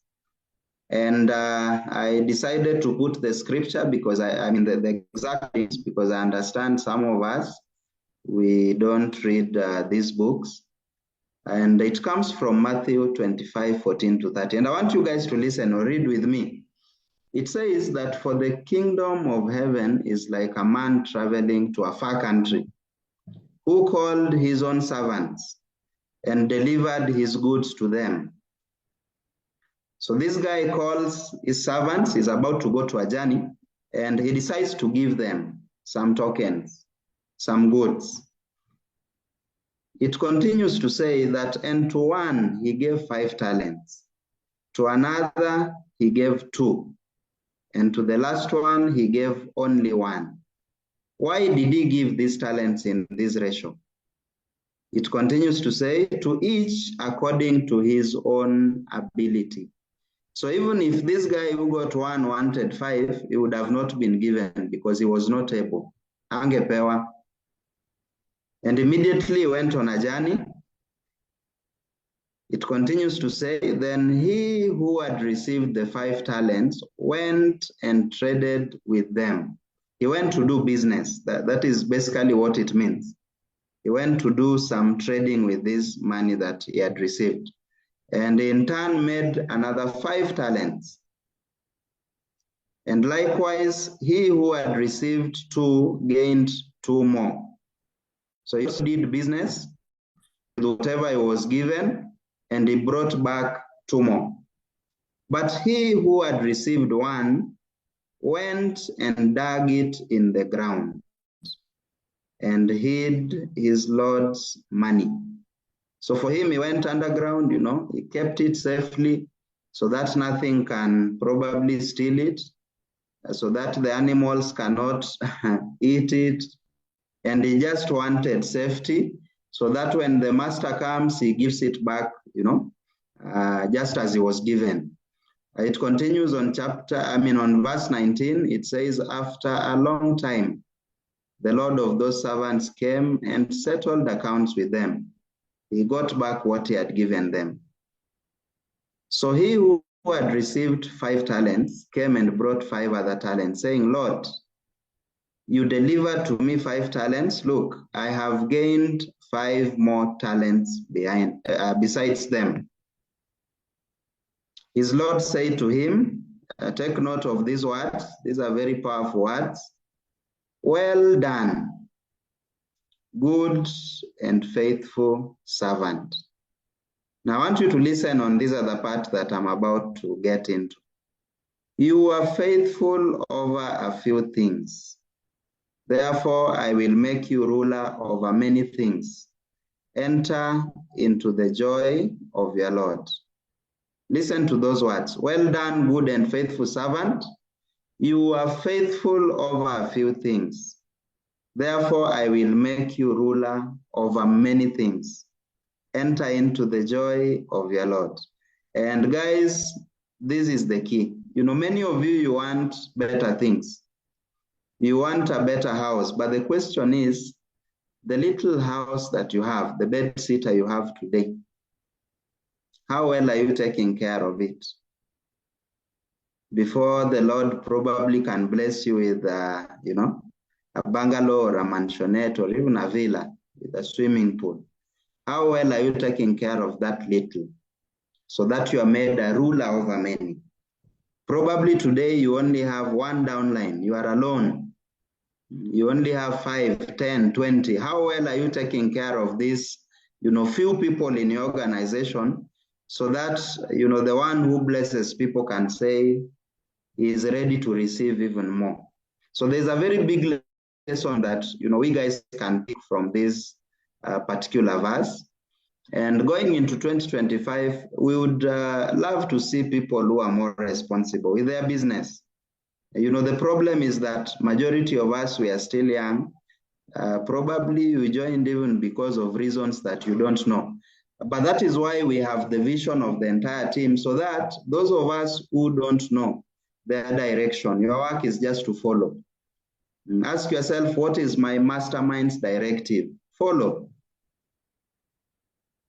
Speaker 7: And I decided to put the scripture because the exact things, because I understand some of us, we don't read these books. And it comes from Matthew 25:14-30. And I want you guys to listen or read with me. It says that for the kingdom of heaven is like a man traveling to a far country, who called his own servants and delivered his goods to them. So this guy calls his servants, he's about to go to a journey, and he decides to give them some tokens, some goods. It continues to say that, and to one he gave 5 talents, to another he gave 2, and to the last one he gave only 1. Why did he give these talents in this ratio? It continues to say, to each according to his own ability. So even if this guy who got 1 wanted 5, he would have not been given because he was not able. Angepewa. And immediately went on a journey. It continues to say, then he who had received the 5 talents went and traded with them. He went to do business. That is basically what it means. He went to do some trading with this money that he had received. And in turn made another 5 talents. And likewise, he who had received 2 gained 2 more. So he did business with whatever he was given, and he brought back 2 more. But he who had received 1 went and dug it in the ground and hid his Lord's money. So for him, he went underground, he kept it safely so that nothing can probably steal it, so that the animals cannot eat it. And he just wanted safety so that when the master comes, he gives it back, just as he was given. It continues on verse 19, it says, after a long time, the Lord of those servants came and settled accounts with them. He got back what he had given them. So he who had received 5 talents came and brought 5 other talents, saying, Lord, you delivered to me 5 talents. Look, I have gained 5 more talents besides them. His Lord said to him, take note of these words. These are very powerful words. Well done, good and faithful servant. Now I want you to listen on this other part that I'm about to get into. You are faithful over a few things. Therefore, I will make you ruler over many things. Enter into the joy of your Lord. Listen to those words. Well done, good and faithful servant. You are faithful over a few things. Therefore, I will make you ruler over many things. Enter into the joy of your Lord. And guys, this is the key. Many of you want better things. You want a better house. But the question is, the little house that you have, the bed sitter you have today, how well are you taking care of it? Before the Lord probably can bless you with, a bungalow or a mansionette or even a villa with a swimming pool. How well are you taking care of that little so that you are made a ruler over many? Probably today you only have 1 downline. You are alone. You only have 5, 10, 20. How well are you taking care of these, few people in your organization so that, the one who blesses people can say he is ready to receive even more? So there's a very big lesson that, we guys can pick from this particular verse. And going into 2025, we would love to see people who are more responsible with their business. The problem is that majority of us, we are still young. Probably we joined even because of reasons that you don't know. But that is why we have the vision of the entire team, so that those of us who don't know their direction, your work is just to follow. Ask yourself, what is my mastermind's directive? Follow.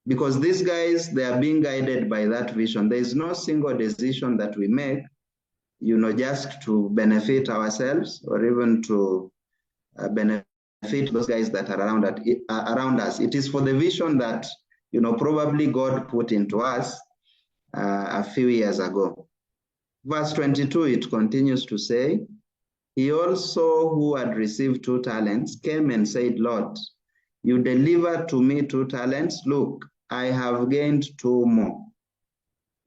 Speaker 7: Because these guys, they are being guided by that vision. There is no single decision that we make, just to benefit ourselves or even to benefit those guys that are around us. It is for the vision that, probably God put into us a few years ago. Verse 22, it continues to say, he also who had received 2 talents came and said, Lord, you delivered to me 2 talents. Look, I have gained 2 more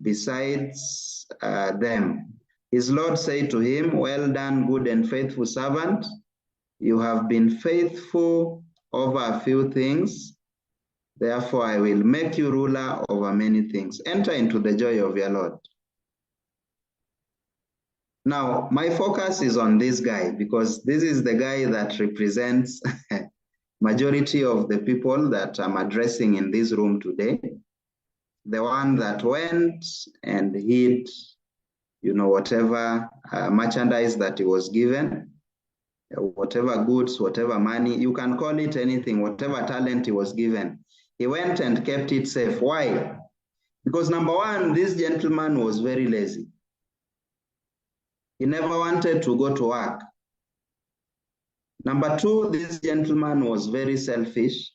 Speaker 7: besides them. His Lord said to him, well done, good and faithful servant. You have been faithful over a few things. Therefore, I will make you ruler over many things. Enter into the joy of your Lord. Now, my focus is on this guy because this is the guy that represents majority of the people that I'm addressing in this room today. The one that went and hid, whatever merchandise that he was given, whatever goods, whatever money, you can call it anything, whatever talent he was given. He went and kept it safe. Why? Because number one, this gentleman was very lazy. He never wanted to go to work. Number two, this gentleman was very selfish.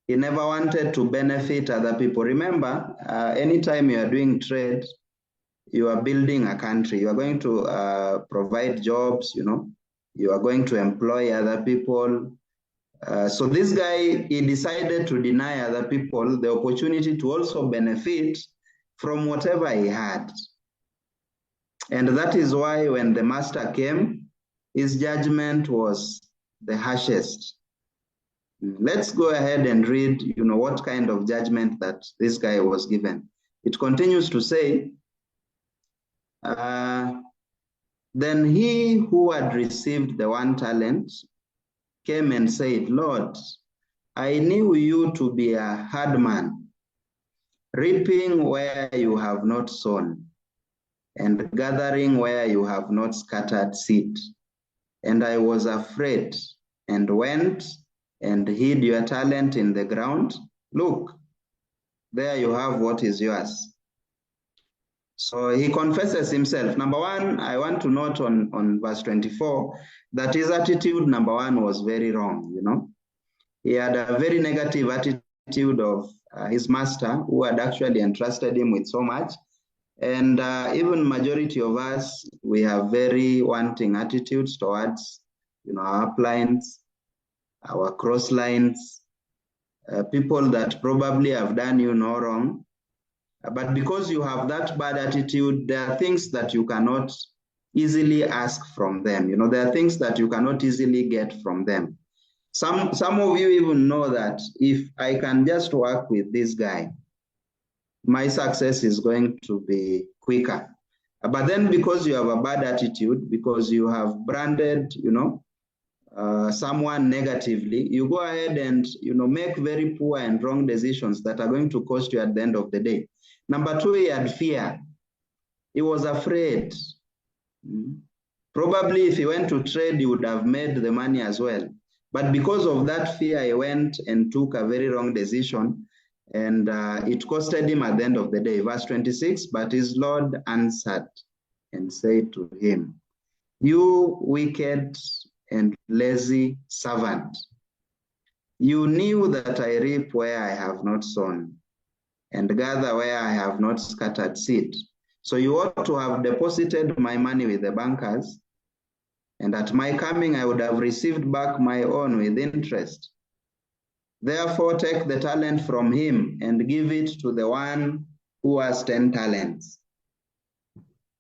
Speaker 7: He never wanted to benefit other people. Remember, anytime you are doing trade, you are building a country. You are going to provide jobs, you are going to employ other people. So this guy, he decided to deny other people the opportunity to also benefit from whatever he had. And that is why when the master came, his judgment was the harshest. Let's go ahead and read, what kind of judgment that this guy was given. It continues to say, then he who had received the 1 talent came and said, Lord, I knew you to be a hard man, reaping where you have not sown, and gathering where you have not scattered seed. And I was afraid and went and hid your talent in the ground. Look, there you have what is yours. So he confesses himself. Number one, I want to note on verse 24 that his attitude, number one, was very wrong. He had a very negative attitude of his master, who had actually entrusted him with so much. And even majority of us, we have very wanting attitudes towards, our uplines, our cross lines, people that probably have done you no wrong. But because you have that bad attitude, there are things that you cannot easily ask from them. There are things that you cannot easily get from them. Some of you even know that if I can just work with this guy, my success is going to be quicker. But then because you have a bad attitude, because you have branded, someone negatively, you go ahead and, make very poor and wrong decisions that are going to cost you at the end of the day. Number two, he had fear. He was afraid. Probably if he went to trade, he would have made the money as well. But because of that fear, he went and took a very wrong decision, and it costed him at the end of the day. Verse 26, but his Lord answered and said to him, you wicked and lazy servant, you knew that I reap where I have not sown, and gather where I have not scattered seed. So you ought to have deposited my money with the bankers, and at my coming I would have received back my own with interest. Therefore take the talent from him and give it to the one who has 10 talents.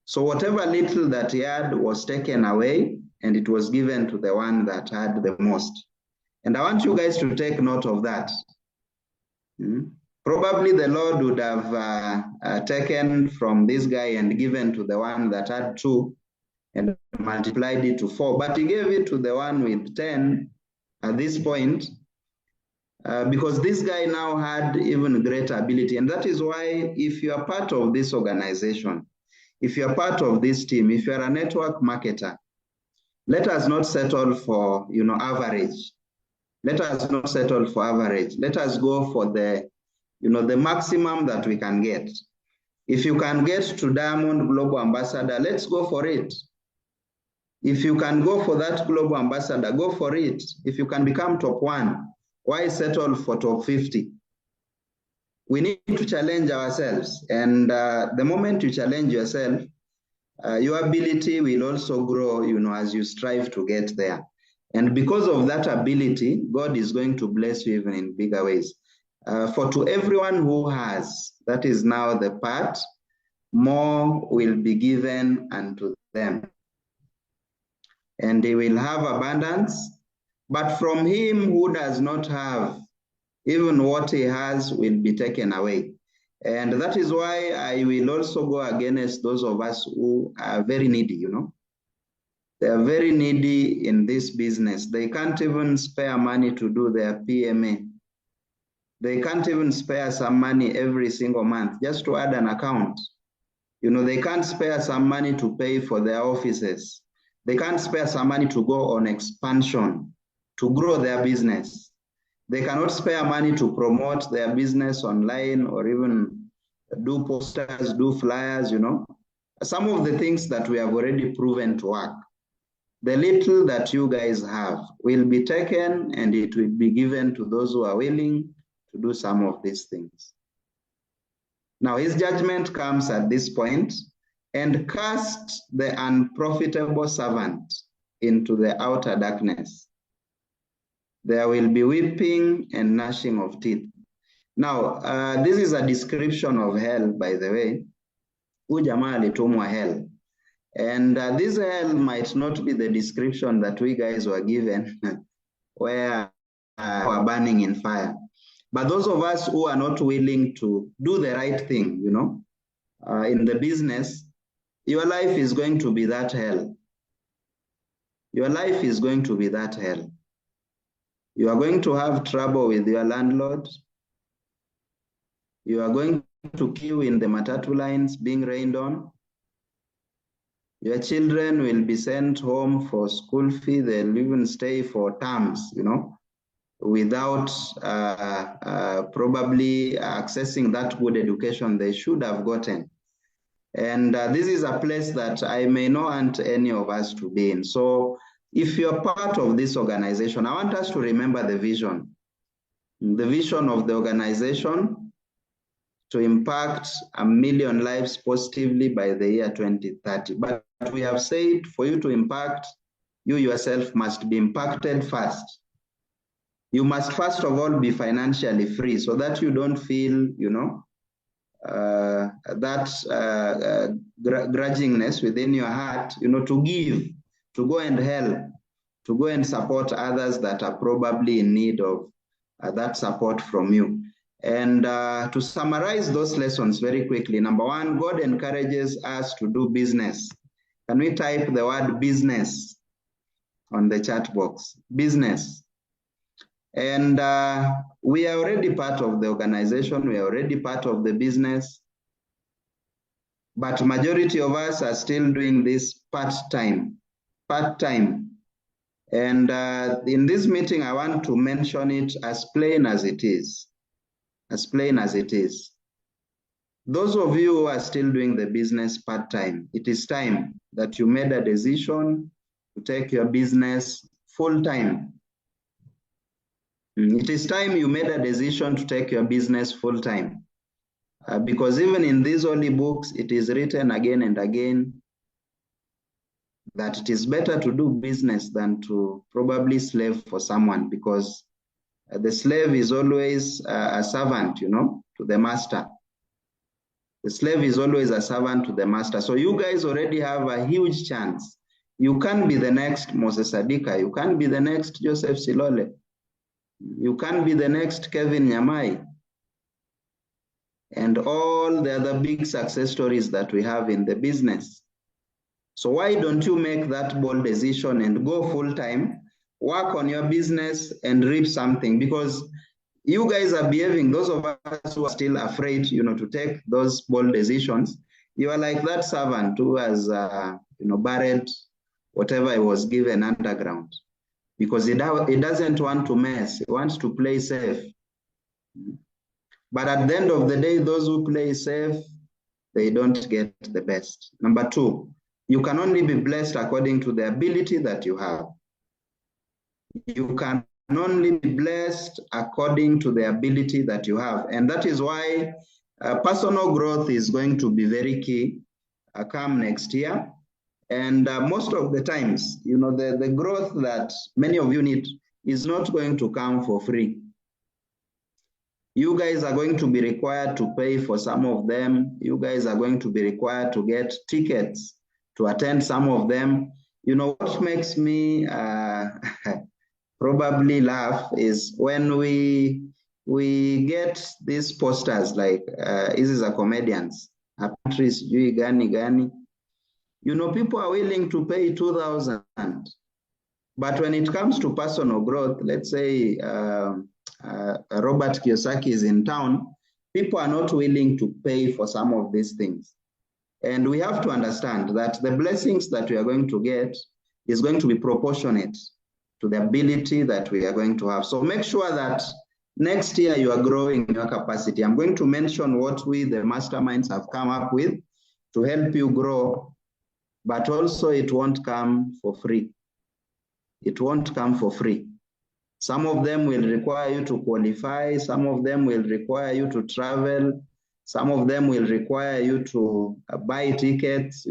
Speaker 7: So whatever little that he had was taken away, and it was given to the one that had the most. And I want you guys to take note of that. Probably the Lord would have taken from this guy and given to the one that had 2 and multiplied it to 4, but he gave it to the one with 10 at this point because this guy now had even greater ability. And that is why if you are part of this organization, if you are part of this team, if you are a network marketer, let us not settle for, average. Let us not settle for average. Let us go for the maximum that we can get. If you can get to Diamond Global Ambassador, let's go for it. If you can go for that Global Ambassador, go for it. If you can become top 1, why settle for top 50? We need to challenge ourselves. And the moment you challenge yourself, your ability will also grow, as you strive to get there. And because of that ability, God is going to bless you even in bigger ways. For to everyone who has, that is now the part, more will be given unto them. And they will have abundance. But from him who does not have, even what he has will be taken away. And that is why I will also go against those of us who are very needy, They are very needy in this business. They can't even spare money to do their PMA. They can't even spare some money every single month just to add an account. They can't spare some money to pay for their offices. They can't spare some money to go on expansion, to grow their business. They cannot spare money to promote their business online or even do posters, do flyers, Some of the things that we have already proven to work. The little that you guys have will be taken and it will be given to those who are willing to do some of these things. Now his judgment comes at this point, and cast the unprofitable servant into the outer darkness. There will be weeping and gnashing of teeth. Now, this is a description of hell, by the way. Huyu jamaa alitumwa hell. And this hell might not be the description that we guys were given, where we're burning in fire. But those of us who are not willing to do the right thing, in the business, your life is going to be that hell. Your life is going to be that hell. You are going to have trouble with your landlord. You are going to queue in the matatu lines being rained on. Your children will be sent home for school fee. They'll even stay for terms, without probably accessing that good education they should have gotten. And this is a place that I may not want any of us to be in. So if you're part of this organization, I want us to remember the vision. The vision of the organization to impact 1 million lives positively by the year 2030. But we have said for you to impact, you yourself must be impacted first. You must first of all be financially free so that you don't feel, grudgingness within your heart, to give, to go and help, to go and support others that are probably in need of that support from you. And to summarize those lessons very quickly, number 1, God encourages us to do business. Can we type the word business on the chat box? Business. And we are already part of the organization. We are already part of the business. But majority of us are still doing this part-time. And in this meeting, I want to mention it as plain as it is. As plain as it is. Those of you who are still doing the business part-time, it is time that you made a decision to take your business full-time. It is time you made a decision to take your business full-time. Because even in these holy books, it is written again and again that it is better to do business than to probably slave for someone, because the slave is always a servant, to the master. The slave is always a servant to the master. So you guys already have a huge chance. You can't be the next Moses Adika. You can't be the next Joseph Silole. You can't be the next Kevin Nyamai. And all the other big success stories that we have in the business. So why don't you make that bold decision and go full time, work on your business and reap something? Because you guys are behaving, those of us who are still afraid, to take those bold decisions, you are like that servant who has, buried whatever he was given underground, because he doesn't want to mess. He wants to play safe. But at the end of the day, those who play safe, they don't get the best. Number two, you can only be blessed according to the ability that you have. You can only be blessed according to the ability that you have. And that is why personal growth is going to be very key come next year. And most of the times, the growth that many of you need is not going to come for free. You guys are going to be required to pay for some of them. You guys are going to be required to get tickets to attend some of them. What makes me probably laugh is when we get these posters like these are comedians, Patrice Gani. People are willing to pay 2,000. But when it comes to personal growth, let's say Robert Kiyosaki is in town, people are not willing to pay for some of these things. And we have to understand that the blessings that we are going to get is going to be proportionate to the ability that we are going to have. So make sure that next year you are growing your capacity. I'm going to mention what we, the masterminds, have come up with to help you grow, but also it won't come for free. It won't come for free. Some of them will require you to qualify. Some of them will require you to travel. Some of them will require you to buy tickets,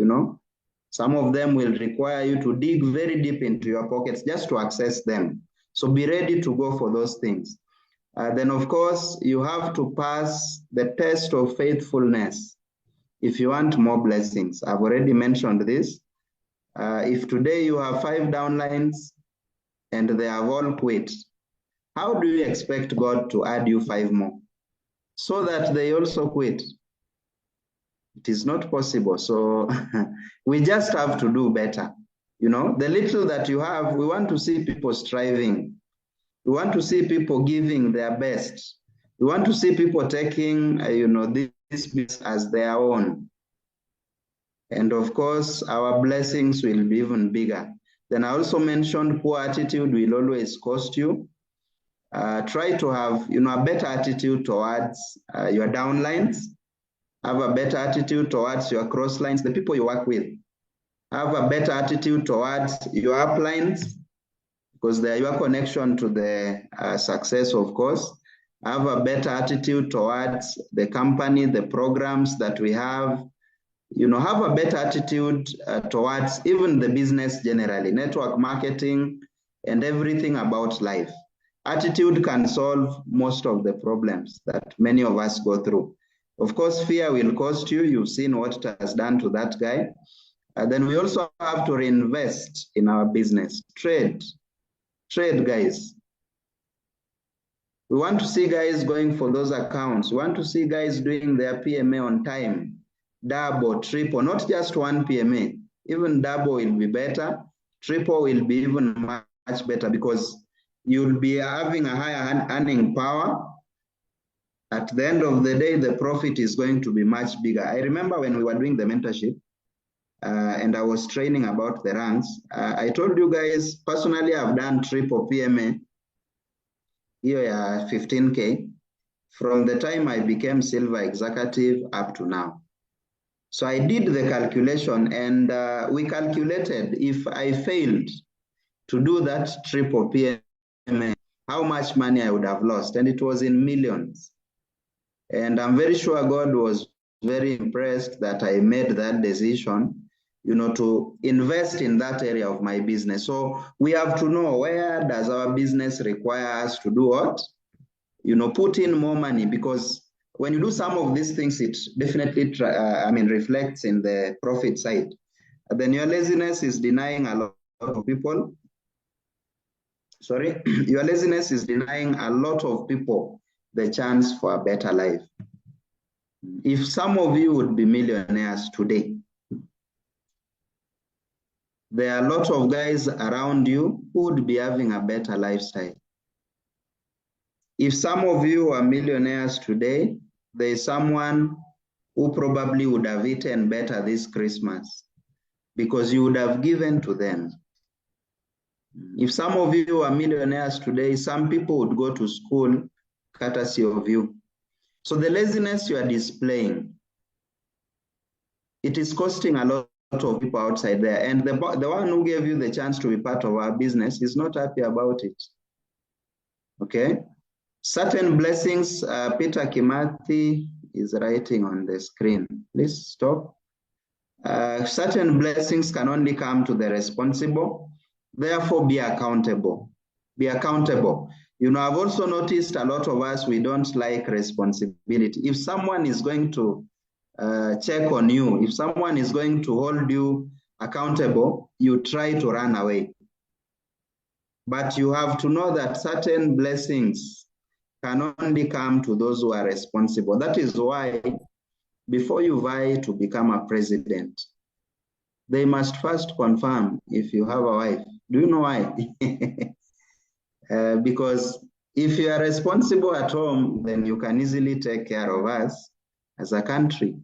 Speaker 7: Some of them will require you to dig very deep into your pockets just to access them. So be ready to go for those things. Then, of course, you have to pass the test of faithfulness if you want more blessings. I've already mentioned this. If today you have 5 downlines and they have all quit, how do you expect God to add you 5 more so that they also quit? It is not possible. So we just have to do better. The little that you have, we want to see people striving. We want to see people giving their best. We want to see people taking, this business as their own. And of course, our blessings will be even bigger. Then I also mentioned poor attitude will always cost you. Try to have, a better attitude towards your downlines. Have a better attitude towards your crosslines, the people you work with. Have a better attitude towards your uplines, because they are your connection to the success, of course. Have a better attitude towards the company, the programs that we have. Have a better attitude towards even the business generally, network marketing and everything about life. Attitude can solve most of the problems that many of us go through. Of course, fear will cost you. You've seen what it has done to that guy. Then we also have to reinvest in our business. Trade, guys. We want to see guys going for those accounts. We want to see guys doing their PMA on time. Double, triple, not just 1 PMA. Even double will be better. Triple will be even much better, because you'll be having a higher earning power. At the end of the day, the profit is going to be much bigger. I remember when we were doing the mentorship and I was training about the ranks, I told you guys, personally, I've done triple PMA, here 15K, from the time I became silver executive up to now. So I did the calculation, and we calculated if I failed to do that triple PMA, how much money I would have lost, and it was in millions. And I'm very sure God was very impressed that I made that decision, to invest in that area of my business. So we have to know, where does our business require us to do what? Put in more money, because when you do some of these things, it definitely reflects in the profit side. then your laziness is denying a lot of people. Sorry, your laziness is denying a lot of people the chance for a better life. If some of you would be millionaires today, there are a lot of guys around you who would be having a better lifestyle. If some of you are millionaires today, there is someone who probably would have eaten better this Christmas because you would have given to them. If some of you are millionaires today, some people would go to school courtesy of you. So the laziness you are displaying, it is costing a lot of people outside there. And the one who gave you the chance to be part of our business is not happy about it. Okay? Certain blessings, Peter Kimathi is writing on the screen. Please stop. Certain blessings can only come to the responsible. Therefore, be accountable. Be accountable. You know, I've also noticed a lot of us, we don't like responsibility. If someone is going to check on you, if someone is going to hold you accountable, you try to run away. But you have to know that certain blessings can only come to those who are responsible. That is why before you vie to become a president, they must first confirm if you have a wife. Do you know why? Because if you are responsible at home, then you can easily take care of us as a country.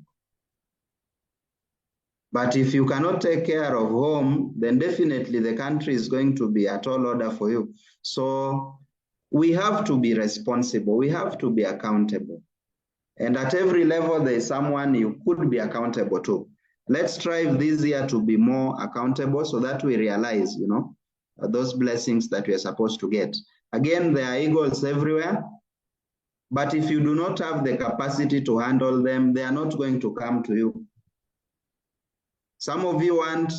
Speaker 7: But if you cannot take care of home, then definitely the country is going to be a tall order for you. So we have to be responsible. We have to be accountable. And at every level, there is someone you could be accountable to. Let's strive this year to be more accountable so that we realize, you know, those blessings that we are supposed to get. Again, there are eagles everywhere. But if you do not have the capacity to handle them, they are not going to come to you. Some of you want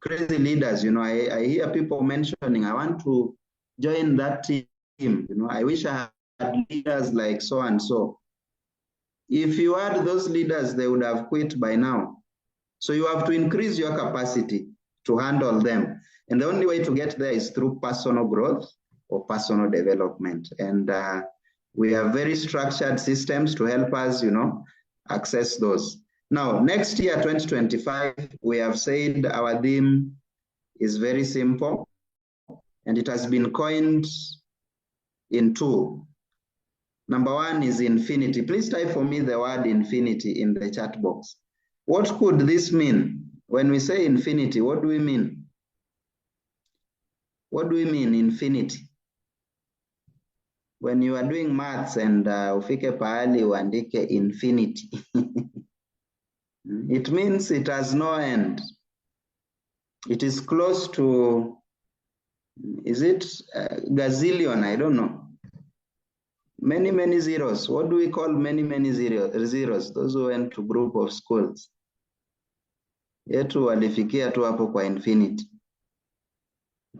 Speaker 7: crazy leaders. You know, I hear people mentioning, I want to join that team. You know, I wish I had leaders like so and so. If you had those leaders, they would have quit by now. So you have to increase your capacity to handle them. And the only way to get there is through personal growth or personal development. And we have very structured systems to help us, you know, access those. Now, next year, 2025, we have said our theme is very simple, and it has been coined in two. Number one is infinity. Please type for me the word infinity in the chat box. What could this mean? When we say infinity, what do we mean? What do we mean, infinity? When you are doing maths and ufike pahali uandike infinity, it means it has no end. It is close to, is it gazillion? I don't know. Many, many zeros. What do we call many, many zeros? Those who went to group of schools. Yetu walifikia tu hapo kwa infinity.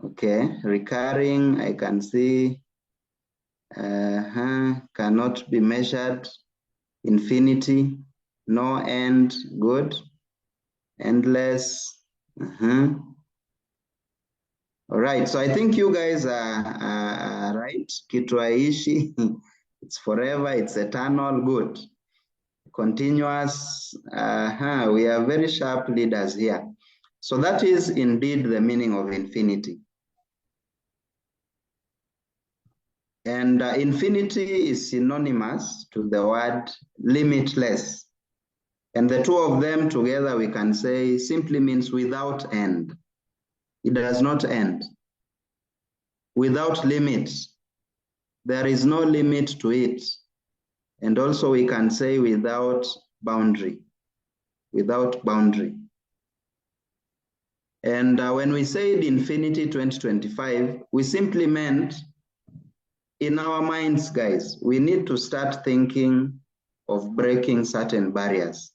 Speaker 7: Okay, recurring, I can see. Cannot be measured. Infinity, no end, good. Endless. All right, so I think you guys are right. Kitu haiishi, it's forever, it's eternal, good. Continuous, we are very sharp leaders here. So that is indeed the meaning of infinity. And infinity is synonymous to the word limitless. And the two of them together, we can say, simply means without end. It does not end. Without limits. There is no limit to it. And also we can say without boundary. Without boundary. And when we said Infinity 2025, we simply meant in our minds, guys, we need to start thinking of breaking certain barriers.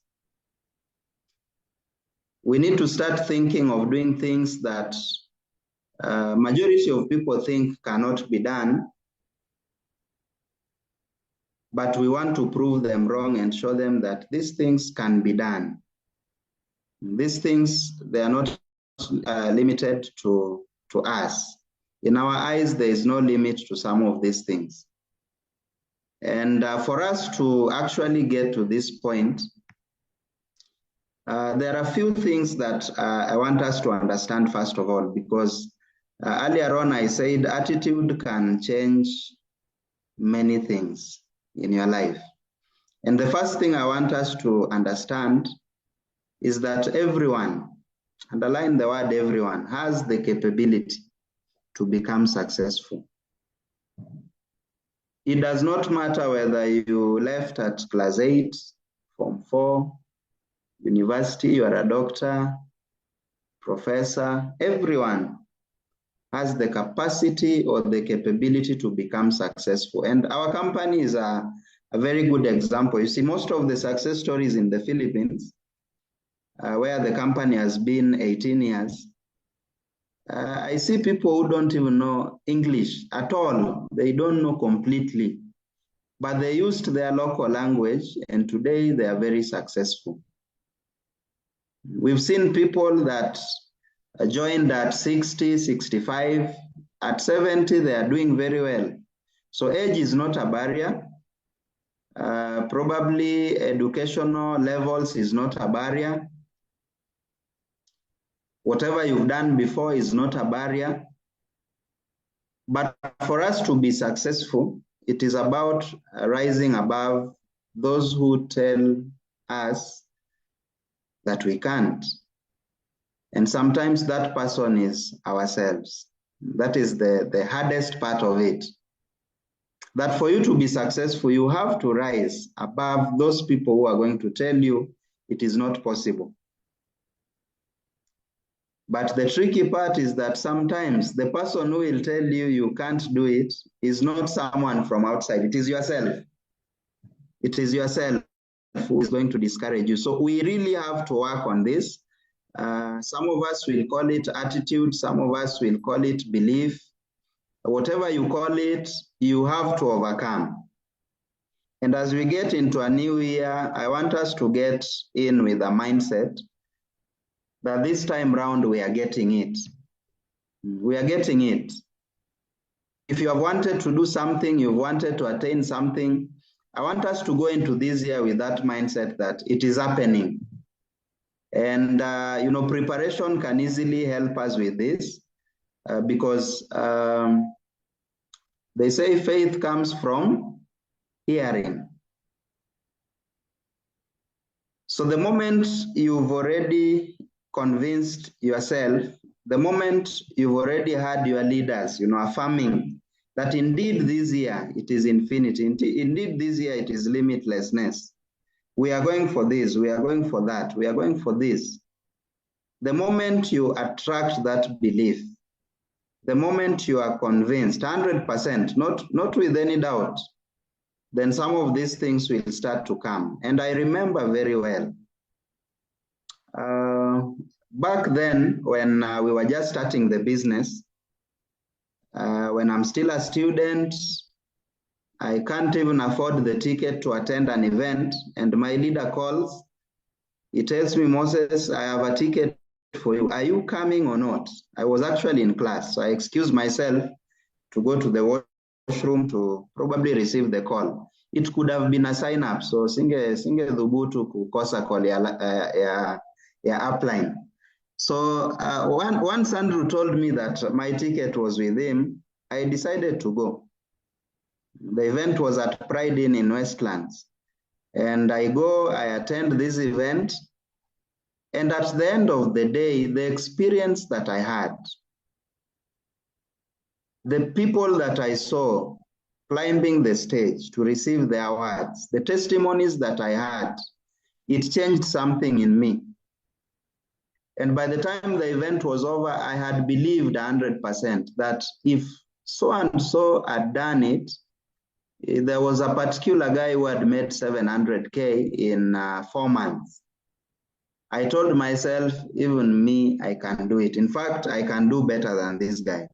Speaker 7: We need to start thinking of doing things that majority of people think cannot be done, but we want to prove them wrong and show them that these things can be done. These things, they are not limited to us. In our eyes, there is no limit to some of these things. And for us to actually get to this point, there are a few things that I want us to understand, first of all, because earlier on I said attitude can change many things in your life. And the first thing I want us to understand is that everyone, underline the word everyone, has the capability to become successful. It does not matter whether you left at class 8, Form 4, university, you are a doctor, professor, everyone has the capacity or the capability to become successful. And our company is a very good example. You see, most of the success stories in the Philippines, where the company has been 18 years, I see people who don't even know English at all. They don't know completely, but they used their local language, and today they are very successful. We've seen people that joined at 60, 65, at 70, they are doing very well. So age is not a barrier. Probably educational levels is not a barrier. Whatever you've done before is not a barrier. But for us to be successful, it is about rising above those who tell us that we can't. And sometimes that person is ourselves. That is the hardest part of it. That for you to be successful, you have to rise above those people who are going to tell you it is not possible. But the tricky part is that sometimes the person who will tell you you can't do it is not someone from outside. It is yourself. It is yourself who is going to discourage you. So we really have to work on this. Some of us will call it attitude. Some of us will call it belief. Whatever you call it, you have to overcome. And as we get into a new year, I want us to get in with a mindset that this time round we are getting it. We are getting it. If you have wanted to do something, you've wanted to attain something, I want us to go into this year with that mindset that it is happening. And, preparation can easily help us with this because they say faith comes from hearing. So the moment you've already convinced yourself, the moment you've already had your leaders, affirming that indeed this year it is infinity, indeed this year it is limitlessness. We are going for this, we are going for that, we are going for this. The moment you attract that belief, the moment you are convinced, 100%, not with any doubt, then some of these things will start to come. And I remember very well, back then when we were just starting the business, when I'm still a student, I can't even afford the ticket to attend an event, and my leader calls. He tells me, Moses, I have a ticket for you. Are you coming or not? I was actually in class, so I excused myself to go to the washroom to probably receive the call. It could have been a sign up, so singe dhubutu kukosa call ya upline. So once Andrew told me that my ticket was with him, I decided to go. The event was at Pride Inn in Westlands. And I go, I attend this event. And at the end of the day, the experience that I had, the people that I saw climbing the stage to receive the awards, the testimonies that I had, it changed something in me. And by the time the event was over, I had believed 100% that if so and so had done it, there was a particular guy who had made 700K in 4 months. I told myself, even me, I can do it. In fact, I can do better than this guy.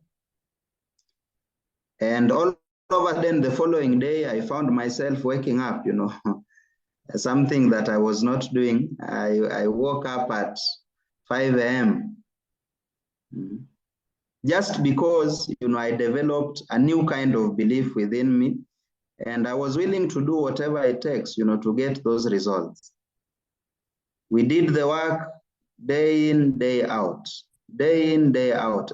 Speaker 7: And all of a sudden, the following day, I found myself waking up, something that I was not doing. I woke up at 5 a.m. Just because, I developed a new kind of belief within me, and I was willing to do whatever it takes, to get those results. We did the work day in, day out,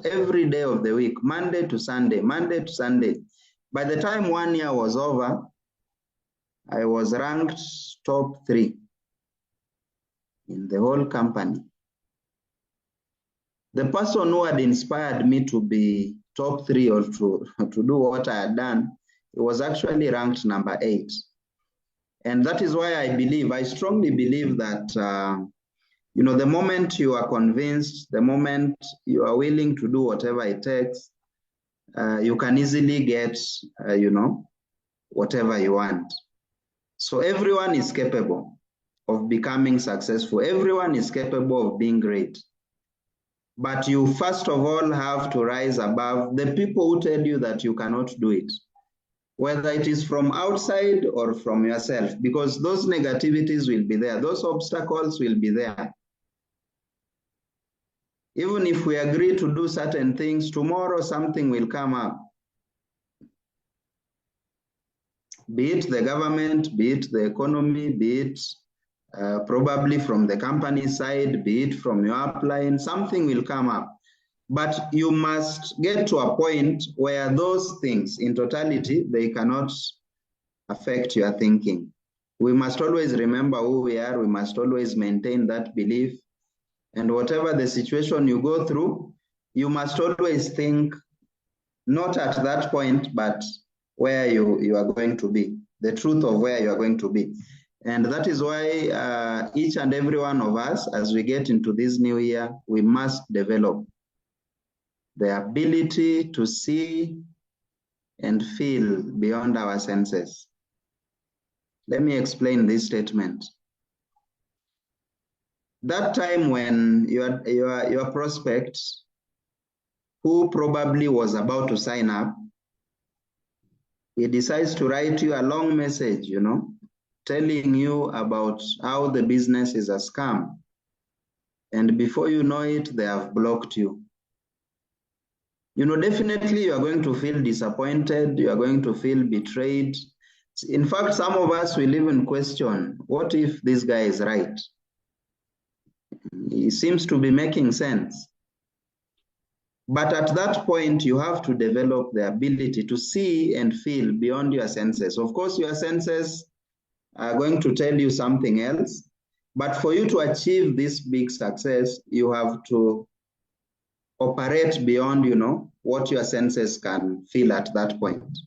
Speaker 7: every day of the week, Monday to Sunday. By the time 1 year was over, I was ranked top 3 in the whole company. The person who had inspired me to be top 3 or to do what I had done, it was actually ranked number 8. And that is why I strongly believe that, the moment you are convinced, the moment you are willing to do whatever it takes, you can easily get, whatever you want. So everyone is capable of becoming successful. Everyone is capable of being great. But you first of all have to rise above the people who tell you that you cannot do it, whether it is from outside or from yourself, because those negativities will be there. Those obstacles will be there. Even if we agree to do certain things, tomorrow something will come up. Be it the government, be it the economy, be it probably from the company side, be it from your upline, something will come up. But you must get to a point where those things in totality, they cannot affect your thinking. We must always remember who we are. We must always maintain that belief. And whatever the situation you go through, you must always think not at that point, but where you are going to be, the truth of where you are going to be. And that is why each and every one of us, as we get into this new year, we must develop the ability to see and feel beyond our senses. Let me explain this statement. That time when your prospect, who probably was about to sign up, he decides to write you a long message, telling you about how the business is a scam. And before you know it, they have blocked you. Definitely you are going to feel disappointed. You are going to feel betrayed. In fact, some of us will even question, what if this guy is right? He seems to be making sense. But at that point, you have to develop the ability to see and feel beyond your senses. Of course, your senses are going to tell you something else. But for you to achieve this big success, you have to operate beyond, what your senses can feel at that point.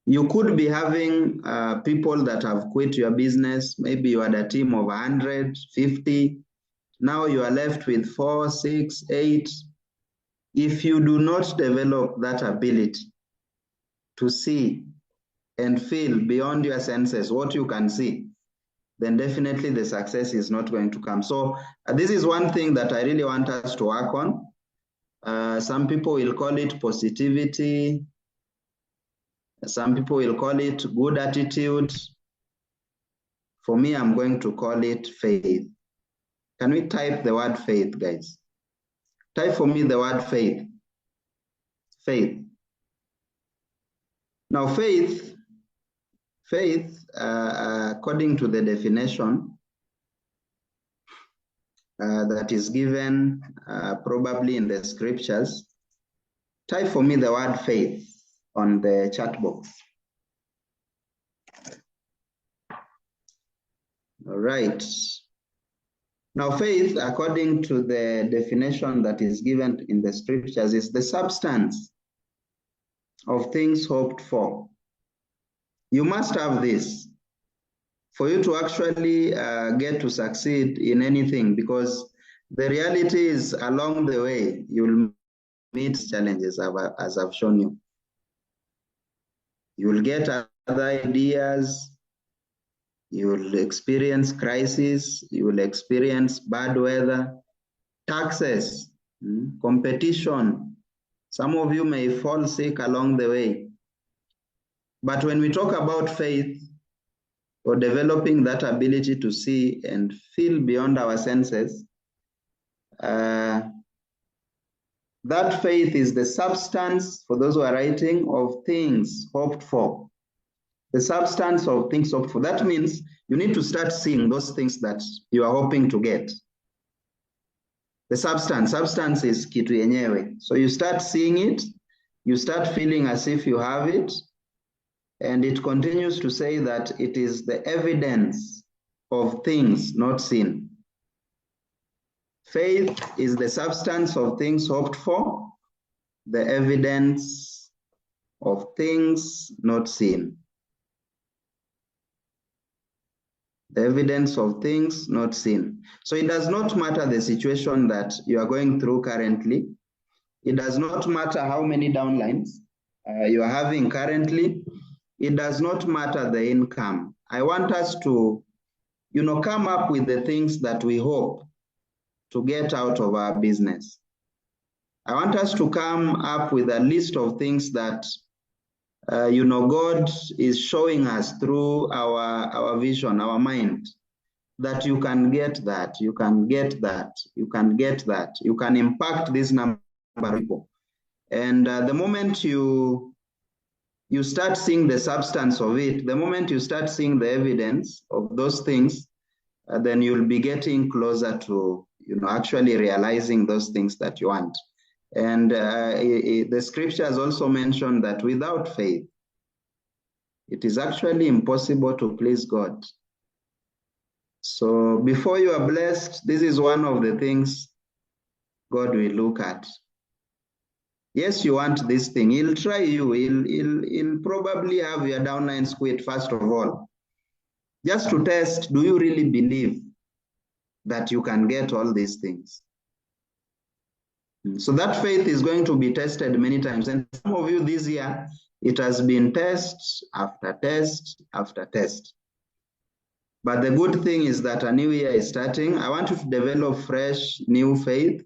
Speaker 7: You could be having people that have quit your business. Maybe you had a team of 100, 50. Now you are left with 4, 6, 8. If you do not develop that ability to see and feel beyond your senses what you can see, then definitely the success is not going to come. So this is one thing that I really want us to work on. Some people will call it positivity. Some people will call it good attitude. For me, I'm going to call it faith. Can we type the word faith, guys? Type for me the word faith. Faith. Now, faith, according to the definition that is given probably in the scriptures, type for me the word faith on the chat box. All right. Now, faith, according to the definition that is given in the scriptures, is the substance of things hoped for. You must have this for you to actually get to succeed in anything, because the reality is along the way, you'll meet challenges as I've shown you. You will get other ideas. You will experience crisis. You will experience bad weather, taxes, competition. Some of you may fall sick along the way. But when we talk about faith or developing that ability to see and feel beyond our senses, That faith is the substance, for those who are writing, of things hoped for. The substance of things hoped for. That means you need to start seeing those things that you are hoping to get. The substance is kitu yenyewe. So you start seeing it, you start feeling as if you have it, and it continues to say that it is the evidence of things not seen. Faith is the substance of things hoped for, the evidence of things not seen. The evidence of things not seen. So it does not matter the situation that you are going through currently. It does not matter how many downlines you are having currently. It does not matter the income. I want us to, come up with the things that we hope to get out of our business. I want us to come up with a list of things that, God is showing us through our vision, our mind, that you can get that, you can get that, you can get that, you can impact this number of people. And the moment you start seeing the substance of it, the moment you start seeing the evidence of those things, then you'll be getting closer to, actually realizing those things that you want. And the scriptures also mention that without faith, it is actually impossible to please God. So before you are blessed, this is one of the things God will look at. Yes, you want this thing. He'll try you. He'll probably have your downlines quit first of all. Just to test, do you really believe that you can get all these things? So that faith is going to be tested many times. And some of you this year, it has been test after test after test. But the good thing is that a new year is starting. I want you to develop fresh, new faith.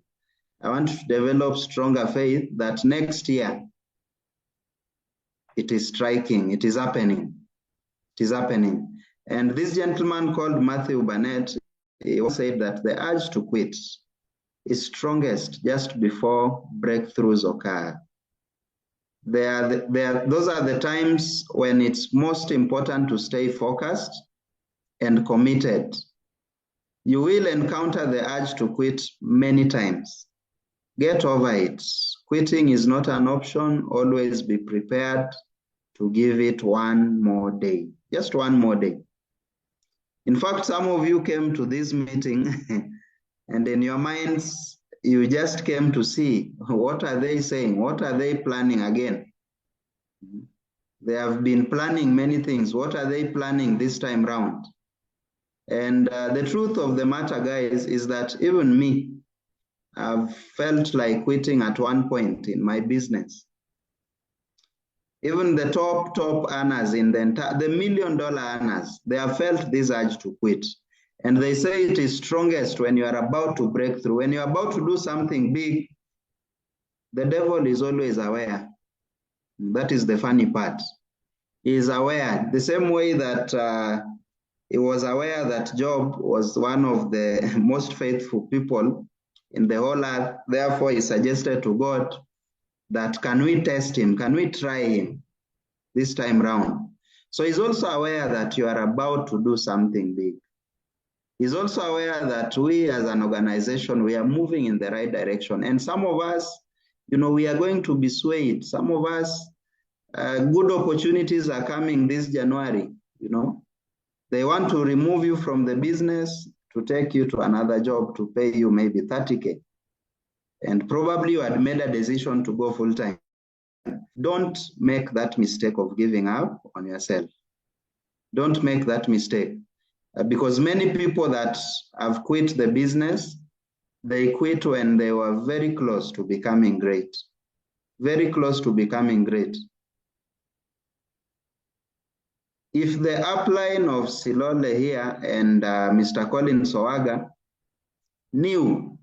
Speaker 7: I want you to develop stronger faith that next year, it is striking, it is happening. It is happening. And this gentleman called Matthew Barnett, he said that the urge to quit is strongest just before breakthroughs occur. Those are the times when it's most important to stay focused and committed. You will encounter the urge to quit many times. Get over it. Quitting is not an option. Always be prepared to give it one more day. Just one more day. In fact, some of you came to this meeting and in your minds, you just came to see what are they saying? What are they planning again? They have been planning many things. What are they planning this time round? And the truth of the matter, guys, is that even me, I've felt like quitting at one point in my business. Even the top earners in the $1 million earners, they have felt this urge to quit. And they say it is strongest when you are about to break through. When you're about to do something big, the devil is always aware. That is the funny part. He is aware. The same way that he was aware that Job was one of the most faithful people in the whole earth. Therefore, he suggested to God that can we test him? Can we try him this time round? So he's also aware that you are about to do something big. He's also aware that we as an organization, we are moving in the right direction. And some of us, we are going to be swayed. Some of us, good opportunities are coming this January, They want to remove you from the business to take you to another job to pay you maybe 30K. And probably you had made a decision to go full-time. Don't make that mistake of giving up on yourself. Don't make that mistake. Because many people that have quit the business, they quit when they were very close to becoming great. Very close to becoming great. If the upline of Silole here and Mr. Colin Sowaga knew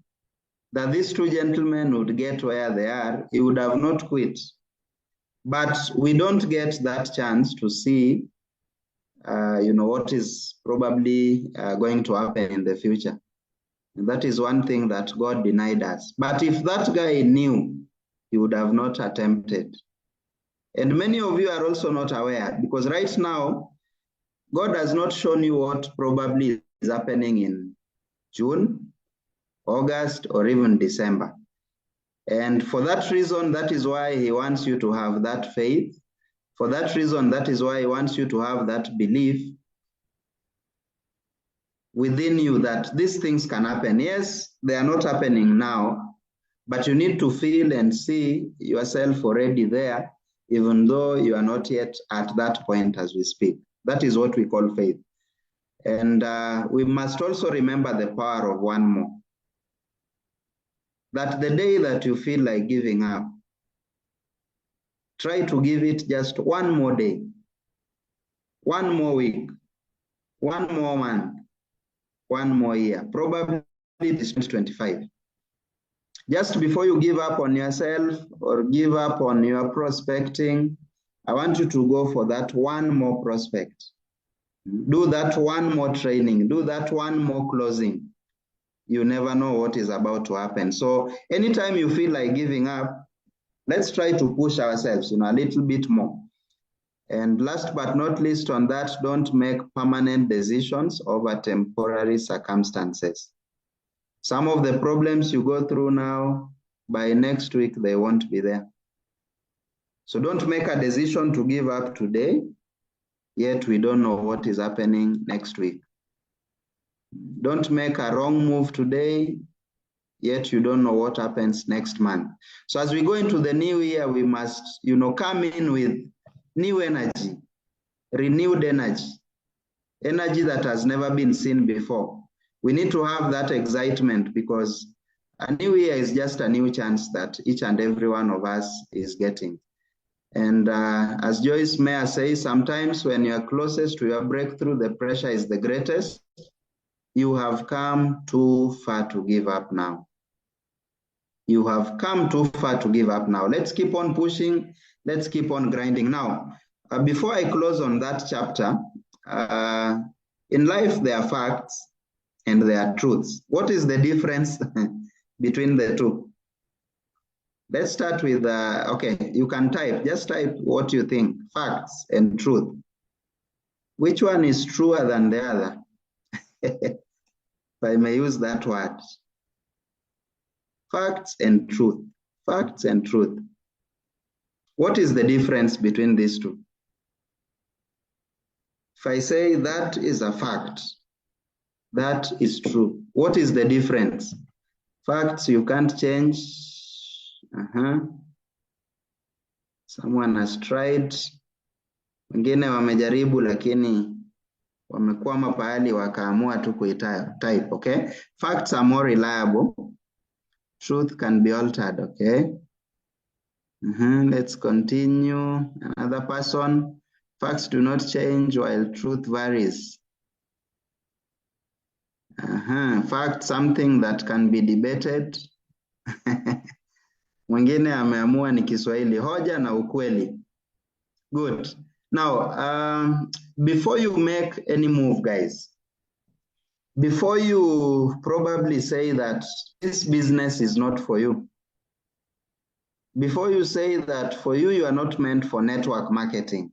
Speaker 7: that these two gentlemen would get where they are, he would have not quit. But we don't get that chance to see, what is probably going to happen in the future. That is one thing that God denied us. But if that guy knew, he would have not attempted. And many of you are also not aware, because right now, God has not shown you what probably is happening in June, August, or even December. And for that reason, that is why he wants you to have that faith. For that reason, that is why he wants you to have that belief within you that these things can happen. Yes, they are not happening now, but you need to feel and see yourself already there, even though you are not yet at that point as we speak. That is what we call faith. And we must also remember the power of one more. That the day that you feel like giving up, try to give it just one more day, one more week, one more month, one more year, probably it's 2025. Just before you give up on yourself or give up on your prospecting, I want you to go for that one more prospect. Do that one more training. Do that one more closing. You never know what is about to happen. So anytime you feel like giving up, let's try to push ourselves, a little bit more. And last but not least on that, don't make permanent decisions over temporary circumstances. Some of the problems you go through now, by next week, they won't be there. So don't make a decision to give up today, yet we don't know what is happening next week. Don't make a wrong move today, yet you don't know what happens next month. So as we go into the new year, we must, come in with new energy, renewed energy, energy that has never been seen before. We need to have that excitement because a new year is just a new chance that each and every one of us is getting. And as Joyce Meyer says, sometimes when you are closest to your breakthrough, the pressure is the greatest. You have come too far to give up now. You have come too far to give up now. Let's keep on pushing. Let's keep on grinding. Now, before I close on that chapter, in life there are facts and there are truths. What is the difference between the two? Let's start with, okay, you can type, just type what you think, facts and truth. Which one is truer than the other? If I may use that word. Facts and truth, facts and truth. What is the difference between these two? If I say that is a fact, that is true, what is the difference? Facts you can't change. Someone has tried. Wengine wamejaribu lakini wamekwama pahali wakaamua tu kuitype, okay? Facts are more reliable. Truth can be altered, okay? Let's continue. Another person. Facts do not change while truth varies. Fact, something that can be debated. Mwingine ameamua ni Kiswahili, hoja na ukweli. Good. Now, before you make any move, guys, before you probably say that this business is not for you, before you say that for you, you are not meant for network marketing,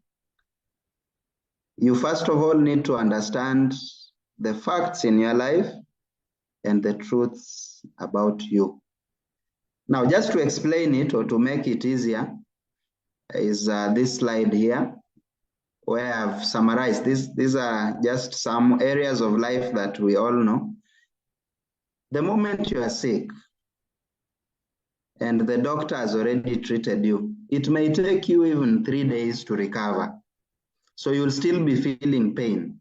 Speaker 7: you first of all need to understand the facts in your life and the truths about you. Now, just to explain it or to make it easier is this slide here, where I've summarized this. These are just some areas of life that we all know. The moment you are sick and the doctor has already treated you, it may take you even 3 days to recover. So you'll still be feeling pain.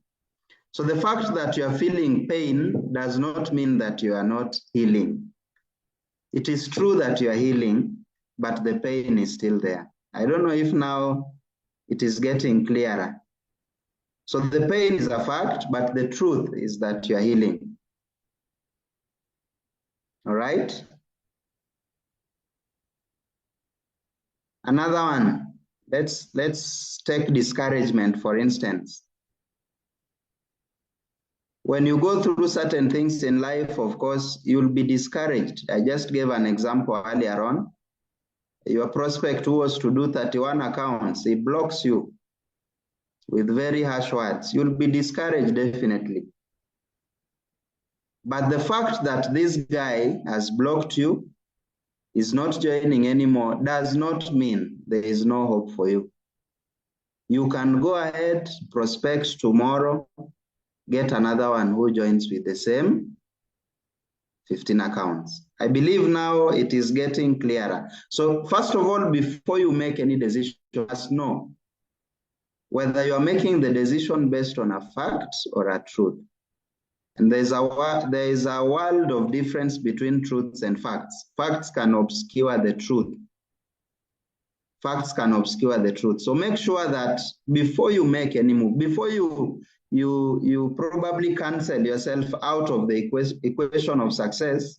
Speaker 7: So the fact that you are feeling pain does not mean that you are not healing. It is true that you are healing, but the pain is still there. I don't know if now it is getting clearer. So the pain is a fact, but the truth is that you are healing. All right? Another one. Let's take discouragement, for instance. When you go through certain things in life, of course, you'll be discouraged. I just gave an example earlier on. Your prospect who was to do 31 accounts, he blocks you with very harsh words. You'll be discouraged, definitely. But the fact that this guy has blocked you, is not joining anymore, does not mean there is no hope for you. You can go ahead, prospect tomorrow, get another one who joins with the same 15 accounts. I believe now it is getting clearer. So first of all, before you make any decision, you must know whether you are making the decision based on a fact or a truth. And there is a world of difference between truths and facts. Facts can obscure the truth. Facts can obscure the truth. So make sure that before you make any move, before you probably cancel yourself out of the equation of success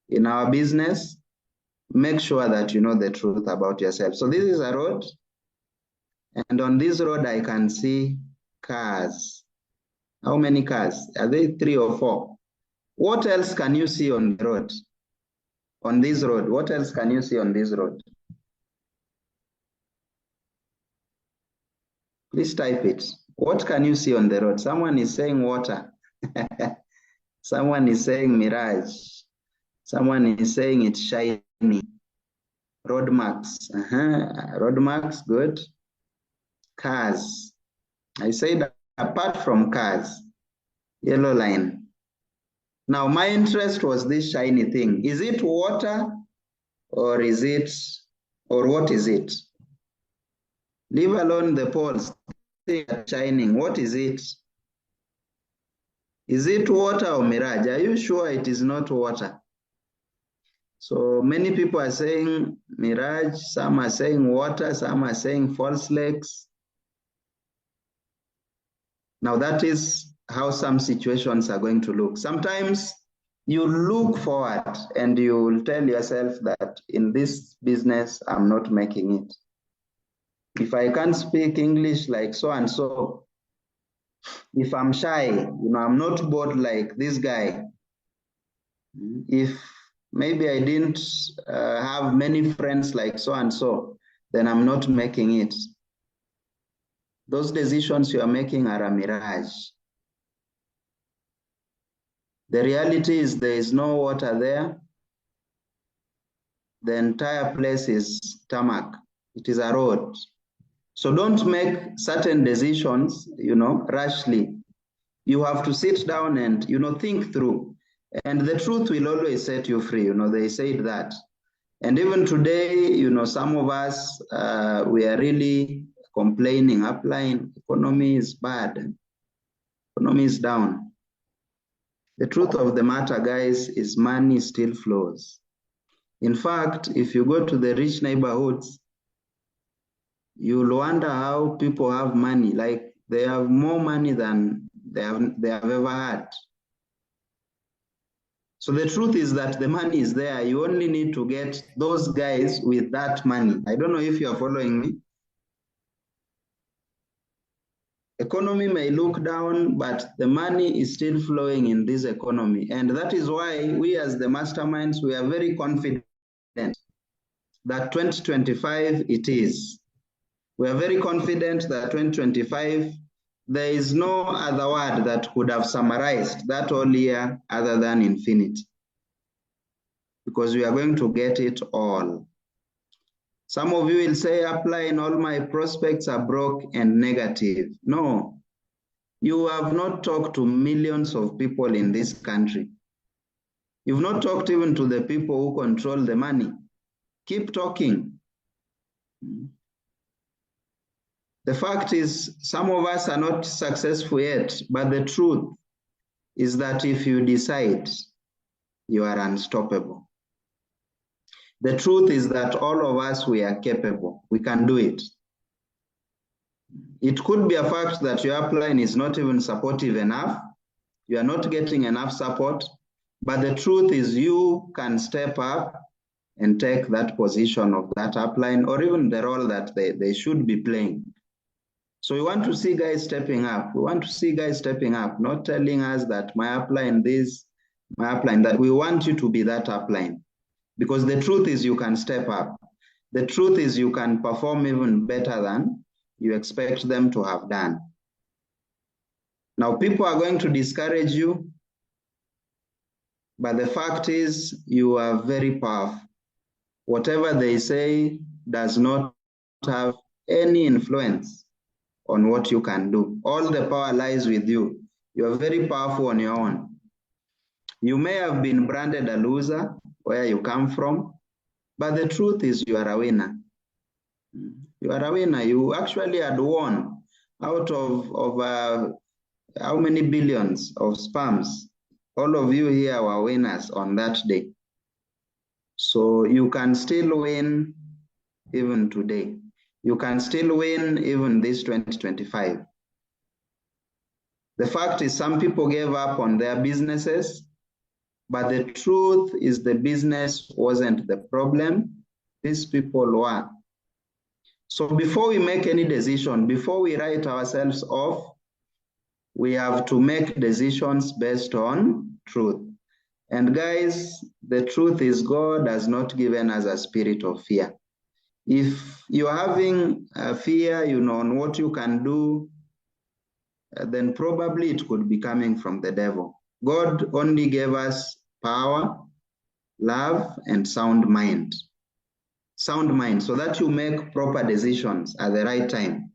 Speaker 7: in our business, make sure that you know the truth about yourself. So this is a road, and on this road I can see cars. How many cars? Are they 3 or 4? What else can you see on the road? On this road, what else can you see on this road? Please type it. What can you see on the road? Someone is saying water. Someone is saying mirage. Someone is saying it's shiny. Road marks. Road marks, good. Cars. I said apart from cars, yellow line. Now my interest was this shiny thing. Is it water or what is it? Leave alone the poles. Shining. What is it? Is it water or mirage? Are you sure it is not water? So many people are saying mirage, some are saying water, some are saying false lakes. Now that is how some situations are going to look. Sometimes you look forward and you will tell yourself that in this business, I'm not making it. If I can't speak English like so and so, if I'm shy, I'm not bold like this guy. If maybe I didn't have many friends like so and so, then I'm not making it. Those decisions you are making are a mirage. The reality is there is no water there. The entire place is tarmac. It is a road. So don't make certain decisions, rashly. You have to sit down and, think through. And the truth will always set you free. They said that. And even today, some of us, we are really complaining, applying, economy is bad. Economy is down. The truth of the matter, guys, is money still flows. In fact, if you go to the rich neighborhoods, you'll wonder how people have money. Like they have more money than they have ever had. So the truth is that the money is there. You only need to get those guys with that money. I don't know if you are following me. Economy may look down, but the money is still flowing in this economy. And that is why we as the masterminds, we are very confident that 2025 it is. We are very confident that 2025, there is no other word that could have summarized that whole year other than infinity. Because we are going to get it all. Some of you will say, applying all my prospects are broke and negative. No, you have not talked to millions of people in this country. You've not talked even to the people who control the money. Keep talking. The fact is, some of us are not successful yet, but the truth is that if you decide, you are unstoppable. The truth is that all of us, we are capable. We can do it. It could be a fact that your upline is not even supportive enough. You are not getting enough support. But the truth is you can step up and take that position of that upline or even the role that they should be playing. So we want to see guys stepping up. We want to see guys stepping up, not telling us that my upline this, my upline that. We want you to be that upline. Because the truth is you can step up. The truth is you can perform even better than you expect them to have done. Now, people are going to discourage you, but the fact is you are very powerful. Whatever they say does not have any influence on what you can do. All the power lies with you. You are very powerful on your own. You may have been branded a loser where you come from, but the truth is you are a winner. You are a winner. You actually had won out of how many billions of spams. All of you here were winners on that day. So you can still win even today. You can still win even this 2025. The fact is some people gave up on their businesses, but the truth is the business wasn't the problem. These people were. So before we make any decision, before we write ourselves off, we have to make decisions based on truth. And guys, the truth is God has not given us a spirit of fear. If you're having a fear, on what you can do, then probably it could be coming from the devil. God only gave us power, love, and sound mind. Sound mind, so that you make proper decisions at the right time.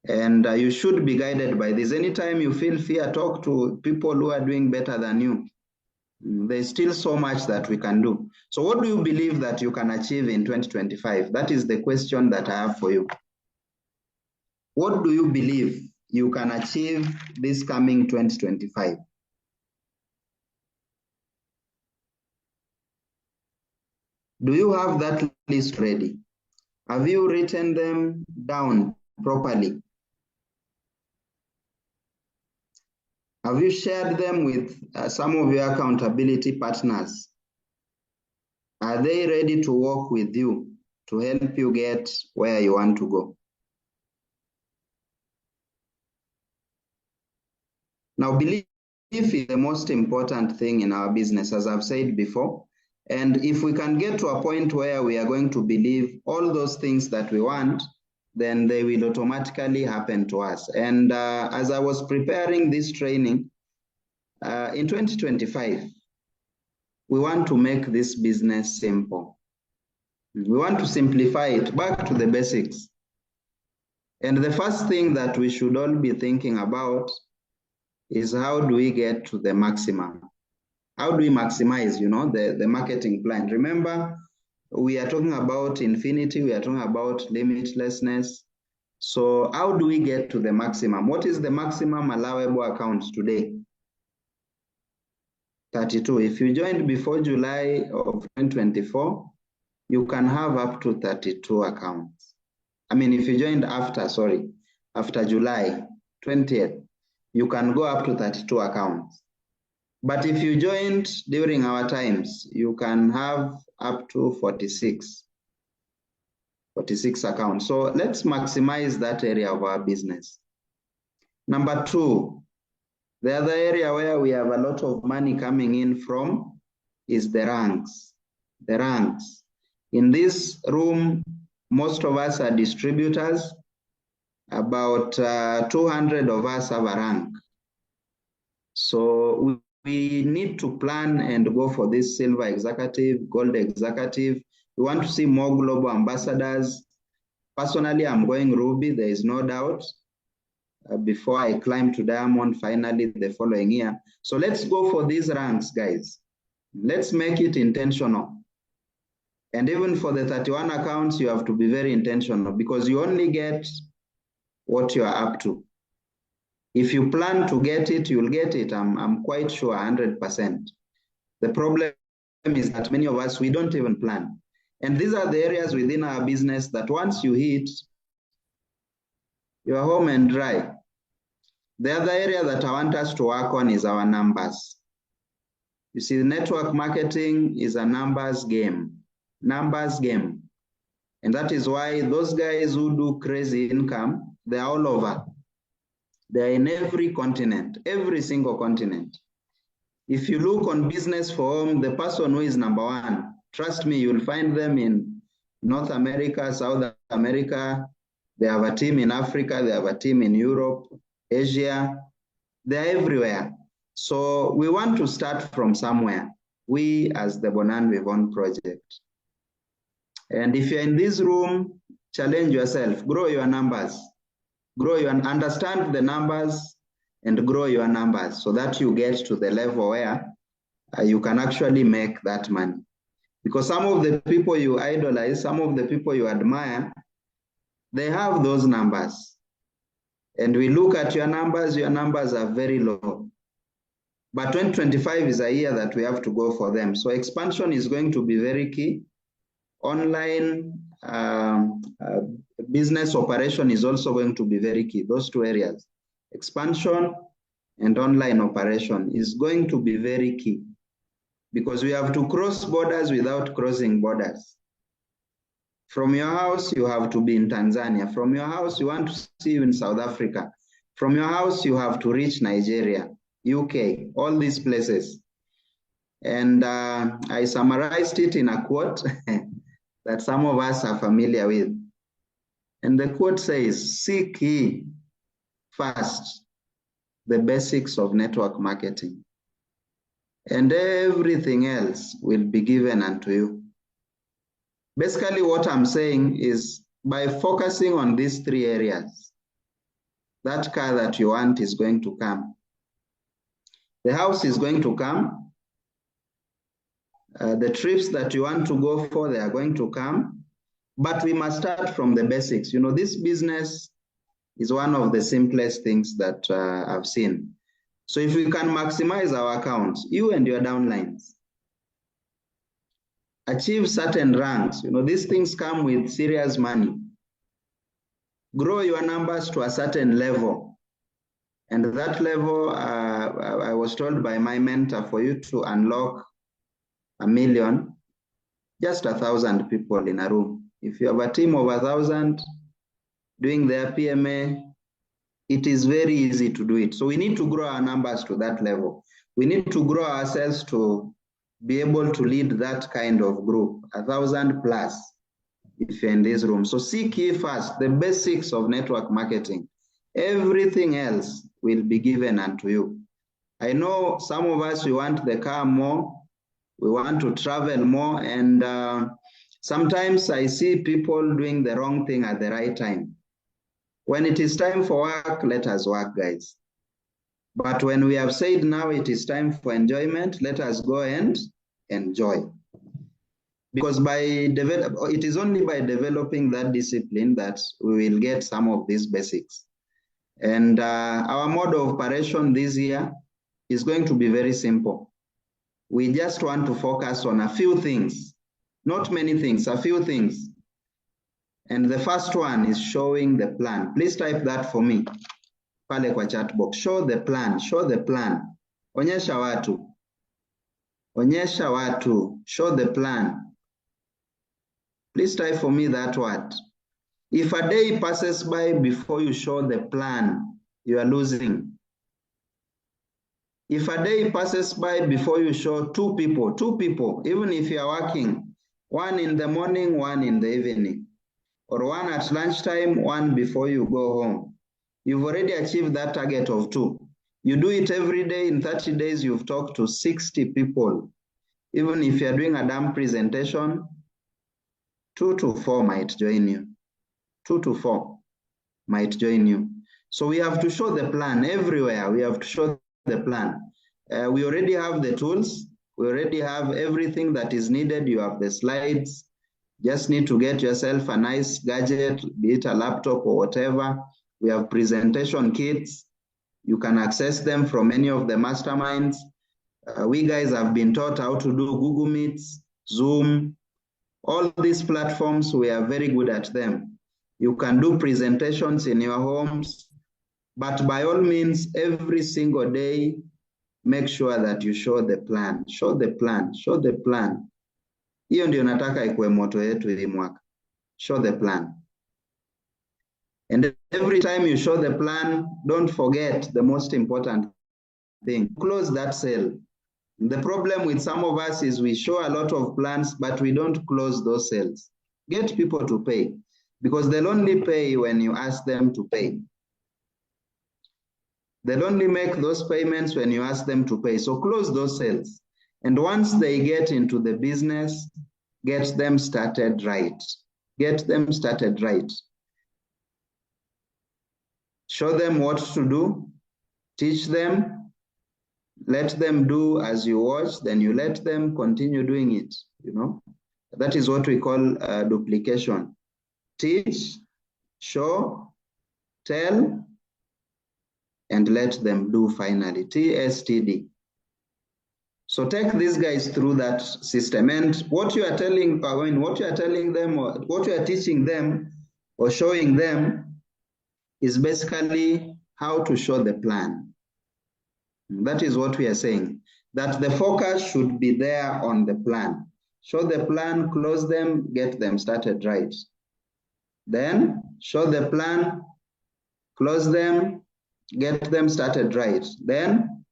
Speaker 7: And you should be guided by this. Anytime you feel fear, talk to people who are doing better than you. There's still so much that we can do. So what do you believe that you can achieve in 2025? That is the question that I have for you. What do you believe you can achieve this coming 2025? Do you have that list ready? Have you written them down properly? Have you shared them with some of your accountability partners? Are they ready to work with you to help you get where you want to go? Now, belief is the most important thing in our business, as I've said before. And if we can get to a point where we are going to believe all those things that we want, then they will automatically happen to us. And as I was preparing this training, in 2025, we want to make this business simple. We want to simplify it back to the basics. And the first thing that we should all be thinking about is how do we get to the maximum? How do we maximize, the marketing plan? Remember, we are talking about infinity, we are talking about limitlessness. So how do we get to the maximum? What is the maximum allowable account today? 32. If you joined before July of 2024, you can have up to 32 accounts. I mean, if you joined after July 20th, you can go up to 32 accounts. But if you joined during our times, you can have up to 46 accounts. So let's maximize that area of our business. Number 2, the other area where we have a lot of money coming in from is the ranks. The ranks. In this room, most of us are distributors. About 200 of us have a rank. So we need to plan and go for this silver executive, gold executive. We want to see more global ambassadors. Personally, I'm going Ruby, there is no doubt, before I climb to Diamond finally the following year. So let's go for these ranks, guys. Let's make it intentional. And even for the 31 accounts, you have to be very intentional because you only get what you are up to. If you plan to get it, you'll get it. I'm quite sure 100%. The problem is that many of us, we don't even plan. And these are the areas within our business that once you hit, you're home and dry. The other area that I want us to work on is our numbers. You see, network marketing is a numbers game. Numbers game. And that is why those guys who do crazy income, They're all over. They're in every continent, every single continent. If you look on Business for Home, the person who is number one, trust me, you'll find them in North America, South America. They have a team in Africa. They have a team in Europe, Asia. They're everywhere. So we want to start from somewhere. We as the Bonan Vivon project. And if you're in this room, challenge yourself, grow your numbers, understand the numbers and grow your numbers so that you get to the level where you can actually make that money. Because some of the people you idolize, some of the people you admire, they have those numbers. And we look at your numbers are very low. But 2025 is a year that we have to go for them. So expansion is going to be very key. Online business operation is also going to be very key. Those two areas, expansion and online operation, is going to be very key because we have to cross borders without crossing borders. From your house, you have to be in Tanzania. From your house, you want to see you in South Africa. From your house, you have to reach Nigeria, UK, all these places. And I summarized it in a quote that some of us are familiar with. And the quote says, "Seek ye first the basics of network marketing, and everything else will be given unto you." Basically, what I'm saying is by focusing on these three areas, that car that you want is going to come. The house is going to come. The trips that you want to go for, they are going to come. But we must start from the basics. You know, this business is one of the simplest things that I've seen. So if we can maximize our accounts, you and your downlines, achieve certain ranks. You know, these things come with serious money. Grow your numbers to a certain level. And that level, I was told by my mentor, for you to unlock 1 million, just 1,000 people in a room. If you have a team of 1,000 doing their PMA, it is very easy to do it. So we need to grow our numbers to that level. We need to grow ourselves to be able to lead that kind of group, 1,000 plus, if you're in this room. So seek ye first the basics of network marketing. Everything else will be given unto you. I know some of us, we want the car more, we want to travel more, and sometimes I see people doing the wrong thing at the right time. When it is time for work, let us work, guys. But when we have said now it is time for enjoyment, let us go and enjoy. Because it is only by developing that discipline that we will get some of these basics. And our mode of operation this year is going to be very simple. We just want to focus on a few things, not many things, a few things. And the first one is showing the plan. Please type that for me. Pale kwa chat box. Show the plan. Show the plan. Onyesha watu. Onyesha watu. Show the plan. Please type for me that word. If a day passes by before you show the plan, you are losing. If a day passes by before you show two people, even if you are working, one in the morning, one in the evening, or one at lunchtime, one before you go home, you've already achieved that target of 2. You do it every day. In 30 days, you've talked to 60 people. Even if you're doing a damn presentation, 2 to 4 might join you. 2 to 4 might join you. So we have to show the plan everywhere. We have to show the plan. We already have the tools. We already have everything that is needed. You have the slides. Just need to get yourself a nice gadget, be it a laptop or whatever. We have presentation kits. You can access them from any of the masterminds. We guys have been taught how to do Google Meets, Zoom, all these platforms. We are very good at them. You can do presentations in your homes, but by all means, every single day, make sure that you show the plan. Show the plan. Show the plan. Hiyo ndio nataka ikuwe moto yetu hii mwaka. Show the plan. And every time you show the plan, don't forget the most important thing, close that sale. The problem with some of us is we show a lot of plans, but we don't close those sales. Get people to pay, because they'll only pay when you ask them to pay. They'll only make those payments when you ask them to pay. So close those sales. And once they get into the business, get them started right. Get them started right. Show them what to do, teach them, let them do as you watch, then you let them continue doing it, you know. That is what we call duplication. Teach, show, tell, and let them do finally. TSTD. So take these guys through that system. And what you are telling, what you are telling them, or what you are teaching them or showing them is basically how to show the plan. That is what we are saying, that the focus should be there on the plan. Show the plan, close them, get them started right. Then show the plan, close them, get them started right. Then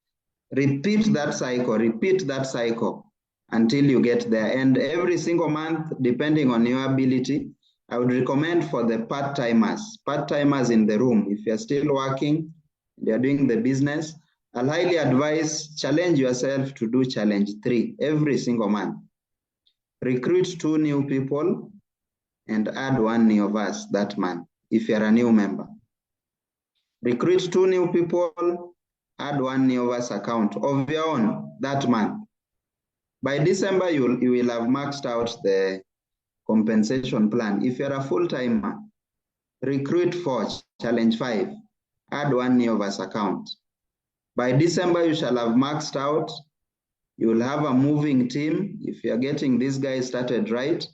Speaker 7: repeat that cycle until you get there. And every single month, depending on your ability, I would recommend for the part-timers in the room, if you're still working, you're doing the business, I'll highly advise challenge yourself to do challenge 3 every single month. Recruit 2 new people and add 1 new verse that month if you're a new member. Recruit 2 new people, add 1 new verse account of your own that month. By December, you will have maxed out the compensation plan. If you're a full-timer, recruit 4, challenge 5, add 1 new verse account. By December, you shall have maxed out. You will have a moving team if you're getting these guys started right.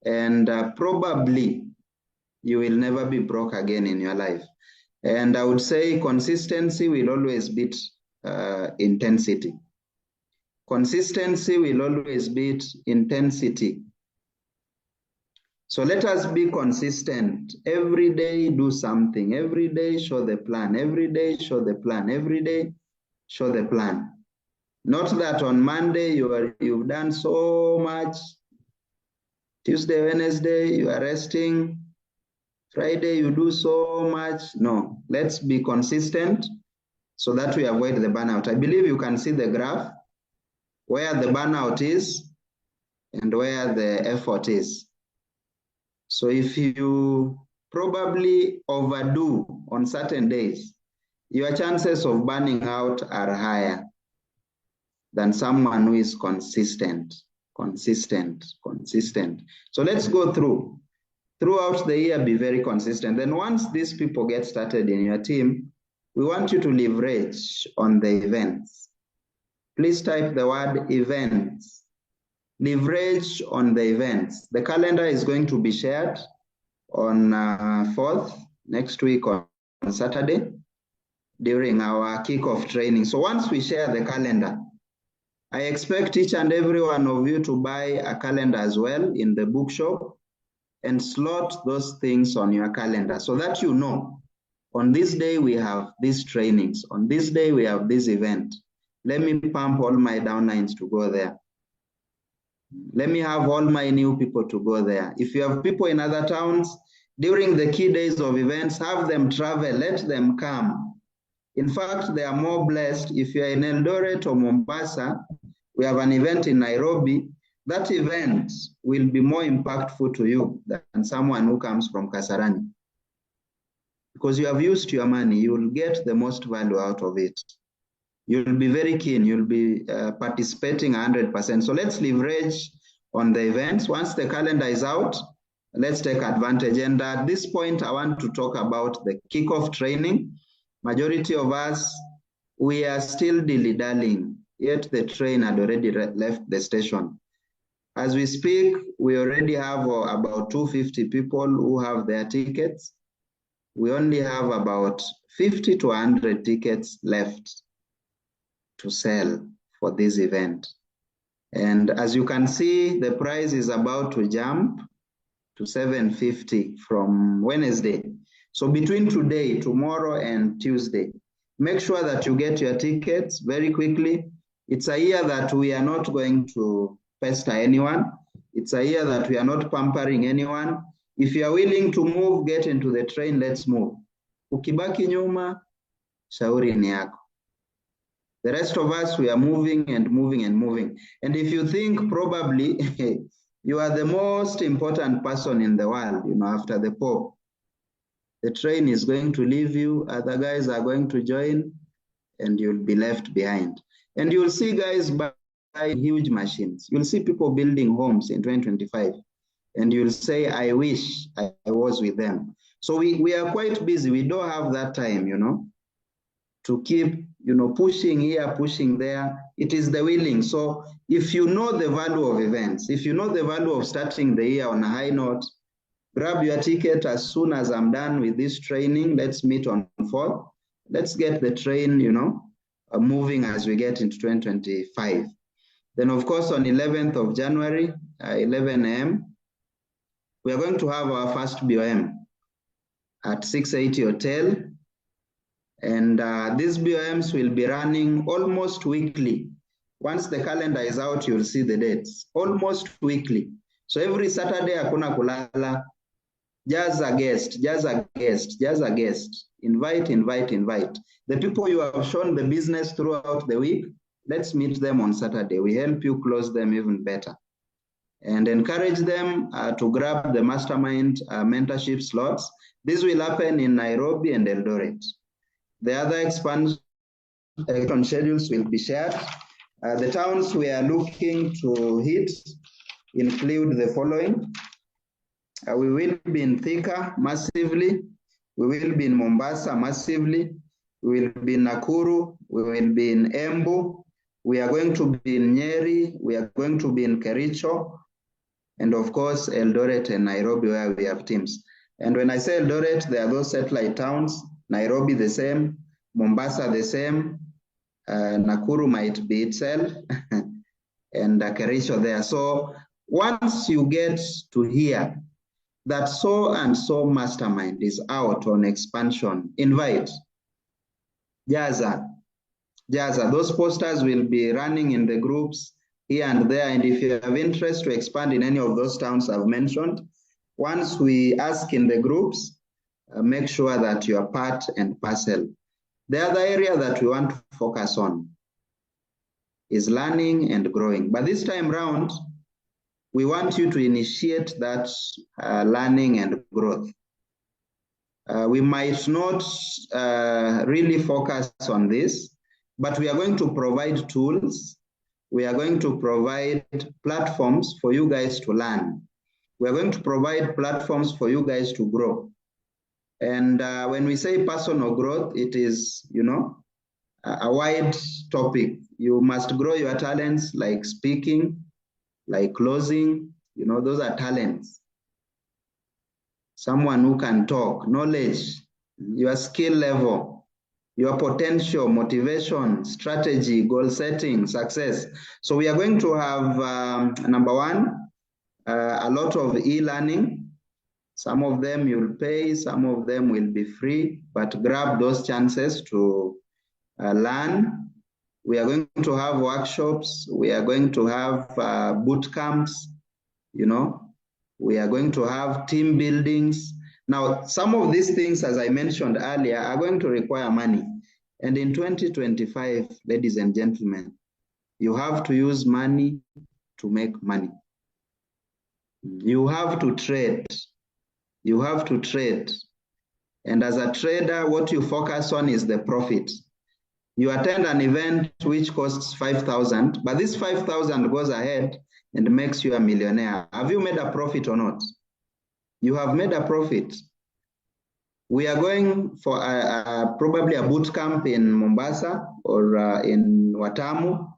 Speaker 7: And probably you will never be broke again in your life. And I would say consistency will always beat intensity. Consistency will always beat intensity. So let us be consistent. Every day do something. Every day show the plan. Every day show the plan. Every day show the plan. Not that on Monday you've done so much. Tuesday, Wednesday you are resting. Friday you do so much. No, let's be consistent so that we avoid the burnout. I believe you can see the graph where the burnout is and where the effort is. So if you probably overdo on certain days, your chances of burning out are higher than someone who is consistent. So let's go throughout the year, be very consistent. Then once these people get started in your team, we want you to leverage on the events. Please type the word events. Leverage on the events. The calendar is going to be shared on 4th, next week on Saturday, during our kickoff training. So once we share the calendar, I expect each and every one of you to buy a calendar as well in the bookshop and slot those things on your calendar so that you know, on this day we have these trainings, on this day we have this event. Let me pump all my downlines to go there. Let me have all my new people to go there. If you have people in other towns, during the key days of events, have them travel, let them come. In fact, they are more blessed. If you're in Eldoret or Mombasa, we have an event in Nairobi, that event will be more impactful to you than someone who comes from Kasarani. Because you have used your money, you will get the most value out of it. You'll be very keen, you'll be participating 100%. So let's leverage on the events. Once the calendar is out, let's take advantage. And at this point, I want to talk about the kickoff training. Majority of us, we are still dilly-dallying, yet the train had already left the station. As we speak, we already have about 250 people who have their tickets. We only have about 50 to 100 tickets left to sell for this event. And as you can see, the price is about to jump to $750 from Wednesday. So between today, tomorrow, and Tuesday, make sure that you get your tickets very quickly. It's a year that we are not going to pester anyone. It's a year that we are not pampering anyone. If you are willing to move, get into the train, let's move. Ukibaki nyuma, shauri ni yako. The rest of us, we are moving and moving and moving. And if you think probably you are the most important person in the world, after the Pope, the train is going to leave you, other guys are going to join, and you'll be left behind. And you'll see guys buying huge machines. You'll see people building homes in 2025. And you'll say, I wish I was with them. So we are quite busy. We don't have that time, to keep, pushing here, pushing there. It is the willing. So if you know the value of events, if you know the value of starting the year on a high note, grab your ticket as soon as I'm done with this training. Let's meet on 4th. Let's get the train, moving as we get into 2025. Then, of course, on 11th of January, 11 a.m., we are going to have our first BOM at 680 Hotel. And these BOMs will be running almost weekly. Once the calendar is out, you'll see the dates. Almost weekly. So every Saturday, hakuna kulala. Just a guest, just a guest, just a guest. Invite, invite, invite. The people you have shown the business throughout the week, let's meet them on Saturday. We help you close them even better. And encourage them to grab the Mastermind mentorship slots. This will happen in Nairobi and Eldoret. The other expansion schedules will be shared. The towns we are looking to hit include the following. We will be in Thika massively. We will be in Mombasa massively. We will be in Nakuru. We will be in Embu. We are going to be in Nyeri. We are going to be in Kericho. And of course, Eldoret and Nairobi, where we have teams. And when I say Eldoret, there are those satellite towns. Nairobi the same, Mombasa the same, Nakuru might be itself, and Kericho there. So once you get to hear that so and so Mastermind is out on expansion, invite. Jaza. Those posters will be running in the groups here and there. And if you have interest to expand in any of those towns I've mentioned, once we ask in the groups, make sure that you are part and parcel. The other area that we want to focus on is learning and growing. But this time round, we want you to initiate that learning and growth. We might not really focus on this, but we are going to provide tools. We are going to provide platforms for you guys to learn. We are going to provide platforms for you guys to grow. And when we say personal growth, it is, a wide topic. You must grow your talents like speaking, like closing, those are talents. Someone who can talk, knowledge, your skill level, your potential, motivation, strategy, goal setting, success. So we are going to have, number one, a lot of e-learning. Some of them you'll pay, some of them will be free, but grab those chances to learn. We are going to have workshops. We are going to have boot camps, We are going to have team buildings. Now, some of these things, as I mentioned earlier, are going to require money. And in 2025, ladies and gentlemen, you have to use money to make money. You have to trade. You have to trade. And as a trader, what you focus on is the profit. You attend an event which costs 5,000, but this 5,000 goes ahead and makes you a millionaire. Have you made a profit or not? You have made a profit. We are going for probably a boot camp in Mombasa or in Watamu.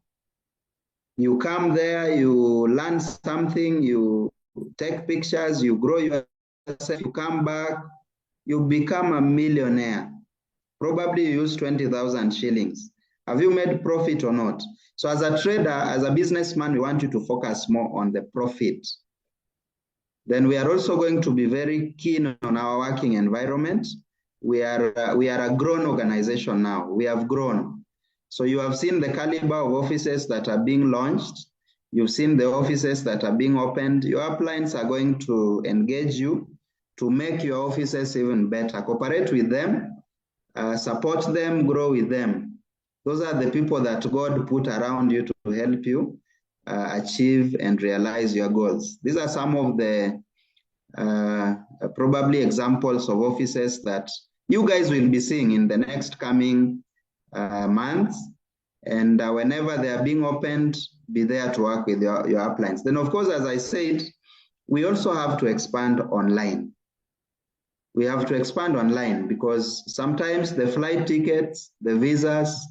Speaker 7: You come there, you learn something, you take pictures, you grow yourself, you come back, you become a millionaire. Probably you use 20,000 shillings. Have you made profit or not? So as a trader, as a businessman, we want you to focus more on the profit. Then we are also going to be very keen on our working environment. we are a grown organization now. We have grown. So you have seen the caliber of offices that are being launched. You've seen the offices that are being opened. Your uplines are going to engage you to make your offices even better. Cooperate with them, support them, grow with them. Those are the people that God put around you to help you achieve and realize your goals. These are some of the probably examples of offices that you guys will be seeing in the next coming months. And whenever they are being opened, be there to work with your uplines. Then, of course, as I said, we also have to expand online. We have to expand online because sometimes the flight tickets, the visas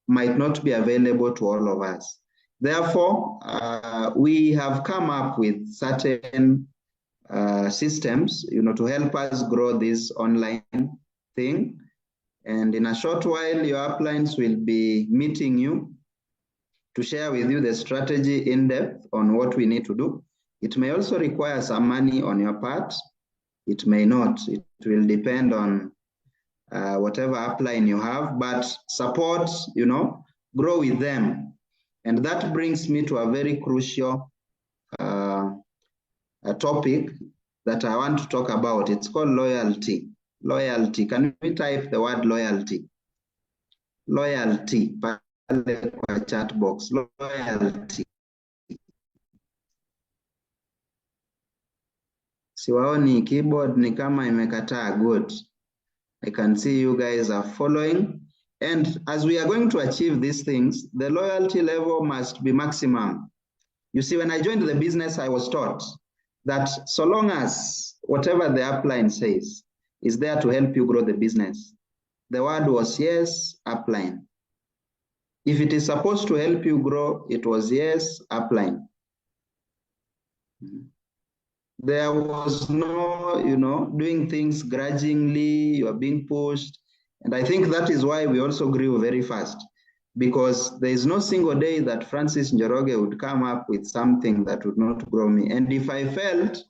Speaker 7: might not be available to all of us. Therefore, we have come up with certain systems, to help us grow this online thing. And in a short while, your uplines will be meeting you to share with you the strategy in depth on what we need to do. It may also require some money on your part. It may not. It will depend on whatever upline you have, but support, grow with them. And that brings me to a very crucial topic that I want to talk about. It's called loyalty. Loyalty. Can we type the word loyalty? Loyalty. Pale kwa chat box. Loyalty. Siwaoni keyboard ni kama imekataa. Good. I can see you guys are following. And as we are going to achieve these things, the loyalty level must be maximum. You see, when I joined the business, I was taught that so long as whatever the upline says is there to help you grow the business, the word was yes, upline. If it is supposed to help you grow, it was yes, upline. There was no, doing things grudgingly, you are being pushed. And I think that is why we also grew very fast, because there is no single day that Francis Njoroge would come up with something that would not grow me. And if I felt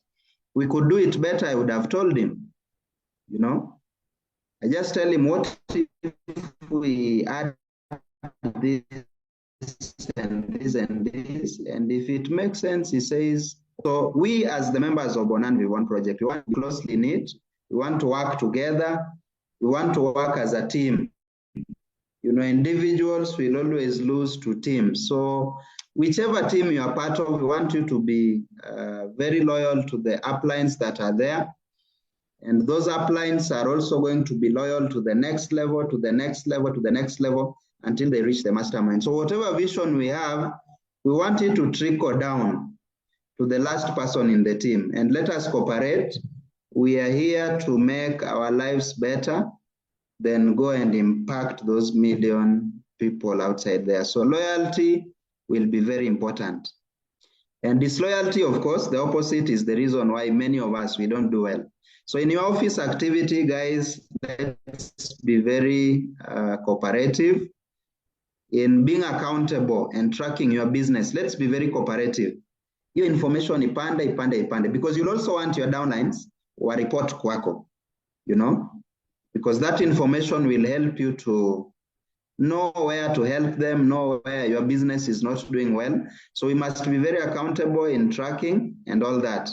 Speaker 7: we could do it better, I would have told him, I just tell him, what if we add this and this and this? And if it makes sense, he says. So we as the members of Bonan V1 project, we want to closely knit, we want to work together, we want to work as a team. Individuals will always lose to teams. So whichever team you are part of, we want you to be very loyal to the uplines that are there. And those uplines are also going to be loyal to the next level, to the next level, to the next level, until they reach the mastermind. So whatever vision we have, we want it to trickle down to the last person in the team. And let us cooperate. We are here to make our lives better, then go and impact those million people outside there. So loyalty will be very important. And disloyalty, of course, the opposite is the reason why many of us, we don't do well. So in your office activity, guys, let's be very cooperative. In being accountable and tracking your business, let's be very cooperative. Your information ipande, because you'll also want your downlines or report kwako, because that information will help you to know where to help them, know where your business is not doing well. So we must be very accountable in tracking and all that.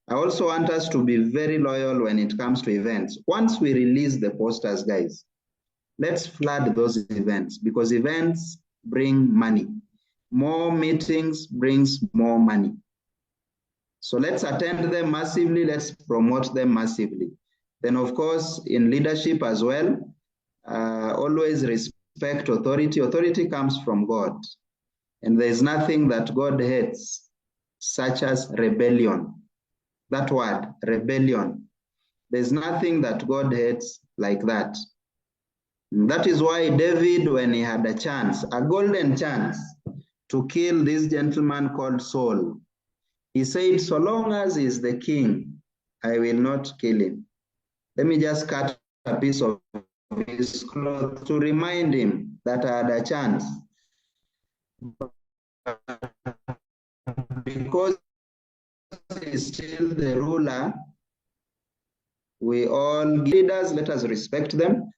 Speaker 7: I also want us to be very loyal when it comes to events. Once we release the posters, guys, let's flood those events, because events bring money. More meetings brings more money. So let's attend them massively, let's promote them massively. Then of course, in leadership as well, always respect authority. Authority comes from God. And there's nothing that God hates, such as rebellion. That word, rebellion. There's nothing that God hates like that. And that is why David, when he had a chance, a golden chance, to kill this gentleman called Saul, he said, so long as he's the king, I will not kill him. Let me just cut a piece of his cloth to remind him that I had a chance. Because he's still the ruler, We all leaders, let us respect them.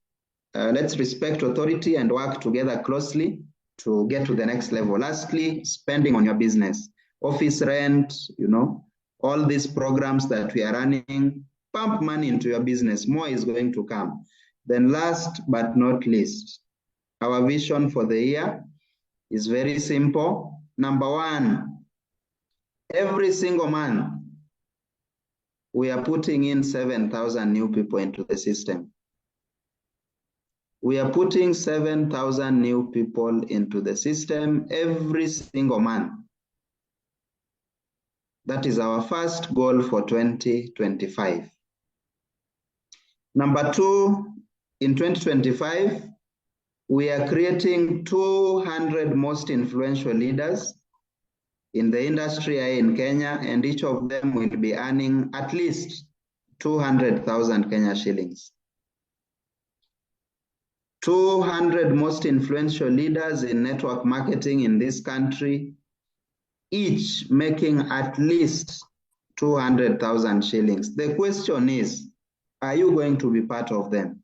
Speaker 7: Let's respect authority and work together closely to get to the next level. Lastly, spending on your business, office rent, all these programs that we are running, pump money into your business. More is going to come. Then last but not least, our vision for the year is very simple. Number one, every single month, we are putting in 7,000 new people into the system. We are putting 7,000 new people into the system every single month. That is our first goal for 2025. Number two, in 2025, we are creating 200 most influential leaders in the industry here in Kenya, and each of them will be earning at least 200,000 Kenya shillings. 200 most influential leaders in network marketing in this country, each making at least 200,000 shillings. The question is, are you going to be part of them?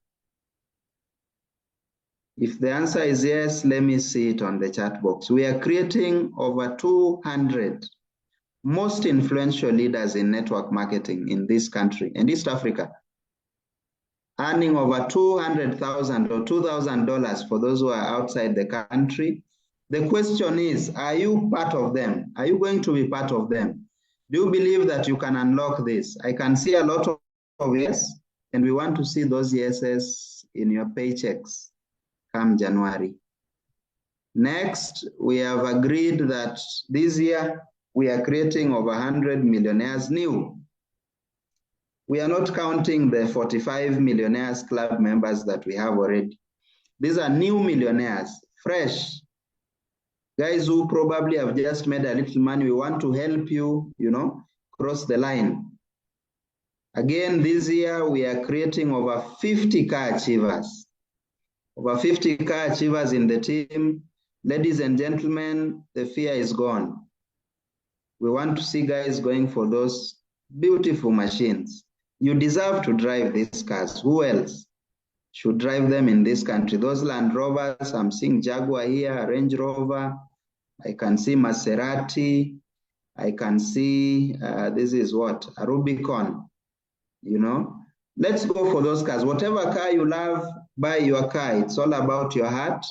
Speaker 7: If the answer is yes, let me see it on the chat box. We are creating over 200 most influential leaders in network marketing in this country, in East Africa, earning over 200,000 or $2,000 for those who are outside the country. The question is, are you part of them? Are you going to be part of them? Do you believe that you can unlock this? I can see a lot of yes, and we want to see those yeses in your paychecks come January. Next, we have agreed that this year we are creating over 100 millionaires new. We are not counting the 45 millionaires club members that we have already. These are new millionaires, fresh. Guys who probably have just made a little money. We want to help you, cross the line. Again, this year we are creating over 50 car achievers. Over 50 car achievers in the team. Ladies and gentlemen, the fear is gone. We want to see guys going for those beautiful machines. You deserve to drive these cars. Who else should drive them in this country? Those Land Rovers, I'm seeing Jaguar here, Range Rover. I can see Maserati. I can see, this is what? A Rubicon, Let's go for those cars. Whatever car you love, buy your car. It's all about your heart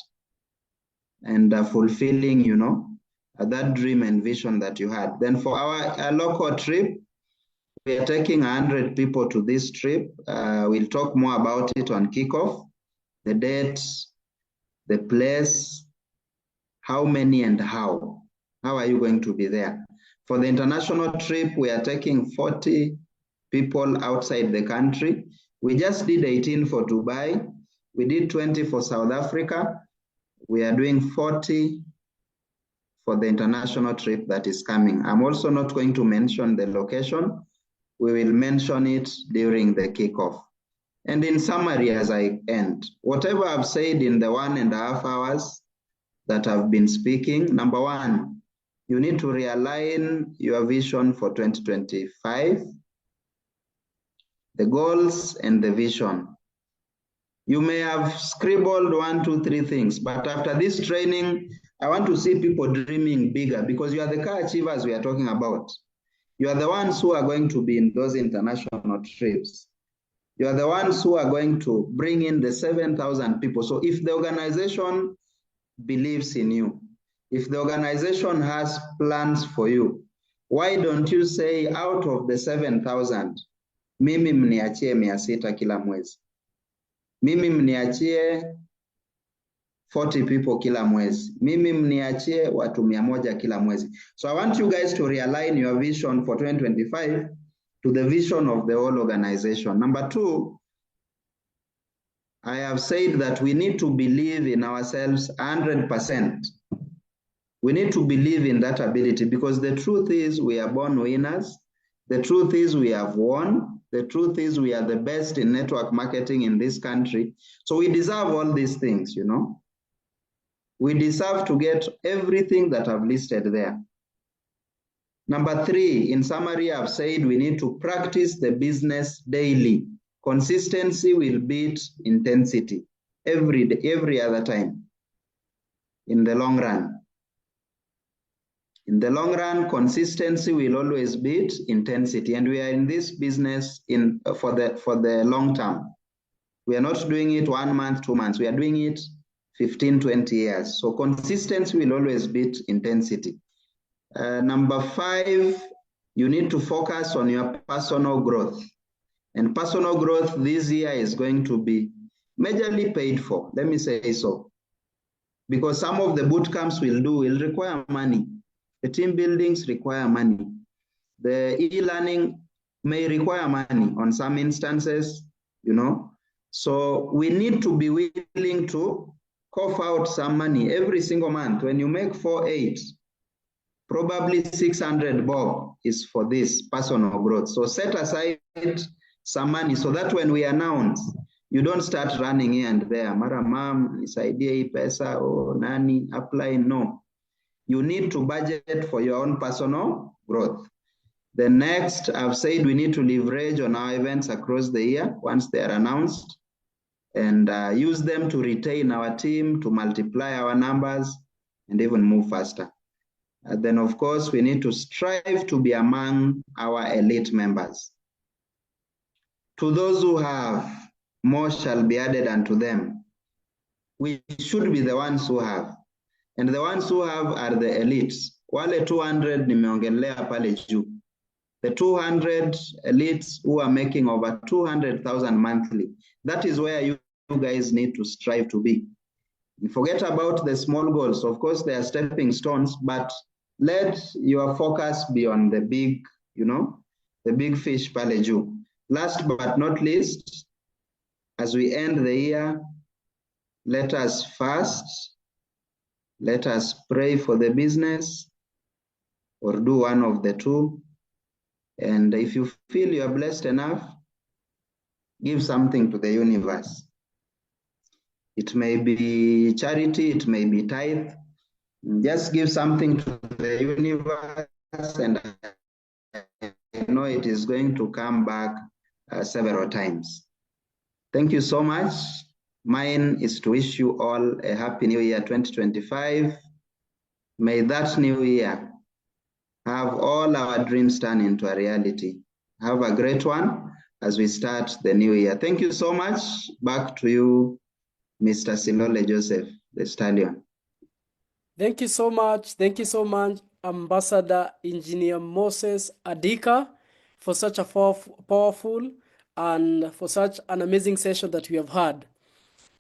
Speaker 7: and fulfilling, that dream and vision that you had. Then for our local trip, we are taking 100 people to this trip. We'll talk more about it on kickoff, the date, the place, how many and how. How are you going to be there? For the international trip, we are taking 40 people outside the country. We just did 18 for Dubai. We did 20 for South Africa. We are doing 40 for the international trip that is coming. I'm also not going to mention the location. We will mention it during the kickoff. And in summary, as I end, whatever I've said in the 1.5 hours that I've been speaking, number one, you need to realign your vision for 2025, the goals and the vision. You may have scribbled 1, 2, 3 things, but after this training, I want to see people dreaming bigger, because you are the car achievers we are talking about. You are the ones who are going to be in those international trips. You are the ones who are going to bring in the 7,000 people. So if the organization believes in you, if the organization has plans for you, why don't you say, out of the 7,000, mimi mniachie 600 kila mwezi. Mimi mniachie 40 people kila mwezi. Mimi mniachie watu 100 kila mwezi. So I want you guys to realign your vision for 2025 to the vision of the whole organization. Number two, I have said that we need to believe in ourselves 100%. We need to believe in that ability, because the truth is we are born winners. The truth is we have won. The truth is we are the best in network marketing in this country. So we deserve all these things, We deserve to get everything that I've listed there. Number three, in summary, I've said we need to practice the business daily. Consistency will beat intensity every other time in the long run. In the long run, consistency will always beat intensity, and we are in this business for the long term. We are not doing it 1 month, 2 months. We are doing it 15, 20 years. So consistency will always beat intensity. Number 5, you need to focus on your personal growth. And personal growth this year is going to be majorly paid for. Let me say so. Because some of the boot camps will require money. The team buildings require money. The e-learning may require money on some instances, you know. So we need to be willing to cough out some money every single month. When you make 4-8, probably 600 bob is for this personal growth. So set aside some money so that when we announce, you don't start running here and there. Mara mom, nisaidie pesa, or nani, apply. No. You need to budget for your own personal growth. The next, I've said we need to leverage on our events across the year once they are announced, and use them to retain our team, to multiply our numbers, and even move faster. Then, of course, we need to strive to be among our elite members. To those who have, more shall be added unto them. We should be the ones who have. And the ones who have are the elites. Wale 200 nimeongelea pale juu. The 200 elites who are making over 200,000 monthly. That is where you guys need to strive to be. Forget about the small goals. Of course, they are stepping stones, but let your focus be on the big, you know, the big fish pale juu. Last but not least, as we end the year, let us fast. Let us pray for the business, or do one of the two. And if you feel you are blessed enough, give something to the universe. It may be charity, it may be tithe. Just give something to the universe, and I know it is going to come back several times. Thank you so much. Mine is to wish you all a happy new year 2025. May that new year have all our dreams turn into a reality. Have a great one as we start the new year. Thank you so much. Back to you, Mr. Silole Joseph, the stallion.
Speaker 1: Thank you so much. Thank you so much, Ambassador Engineer Moses Adika, for such a powerful and for such an amazing session that we have had.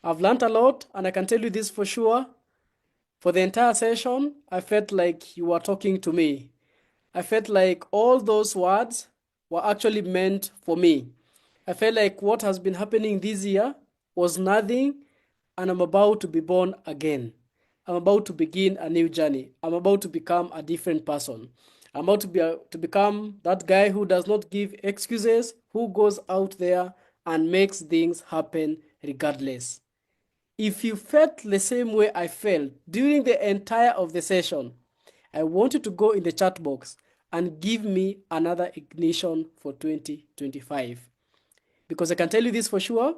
Speaker 1: I've learned a lot, and I can tell you this for sure. For the entire session, I felt like you were talking to me. I felt like all those words were actually meant for me. I felt like what has been happening this year was nothing, and I'm about to be born again. I'm about to begin a new journey. I'm about to become a different person. I'm about to become that guy who does not give excuses, who goes out there and makes things happen regardless. If you felt the same way I felt during the entire of the session, I want you to go in the chat box and give me another ignition for 2025. Because I can tell you this for sure,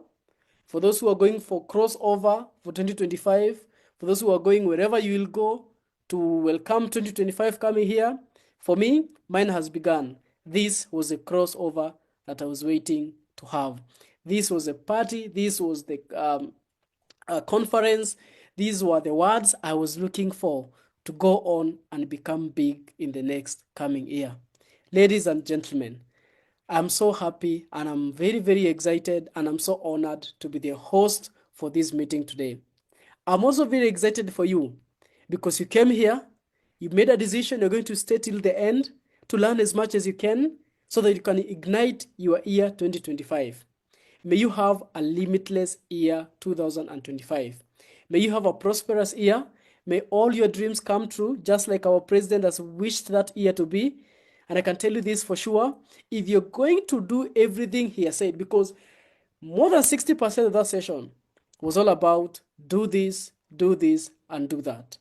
Speaker 1: for those who are going for crossover for 2025, for those who are going wherever you will go to welcome 2025 coming here, for me, mine has begun. This was a crossover that I was waiting to have. This was a party. This was the conference. These were the words I was looking for to go on and become big in the next coming year. Ladies and gentlemen, I'm so happy and I'm very, very excited, and I'm so honored to be the host for this meeting today. I'm also very excited for you because you came here, you made a decision, you're going to stay till the end to learn as much as you can so that you can ignite your year 2025. May you have a limitless year 2025. May you have a prosperous year. May all your dreams come true, just like our president has wished that year to be. And I can tell you this for sure, if you're going to do everything he has said, because more than 60% of that session was all about do this, and do that.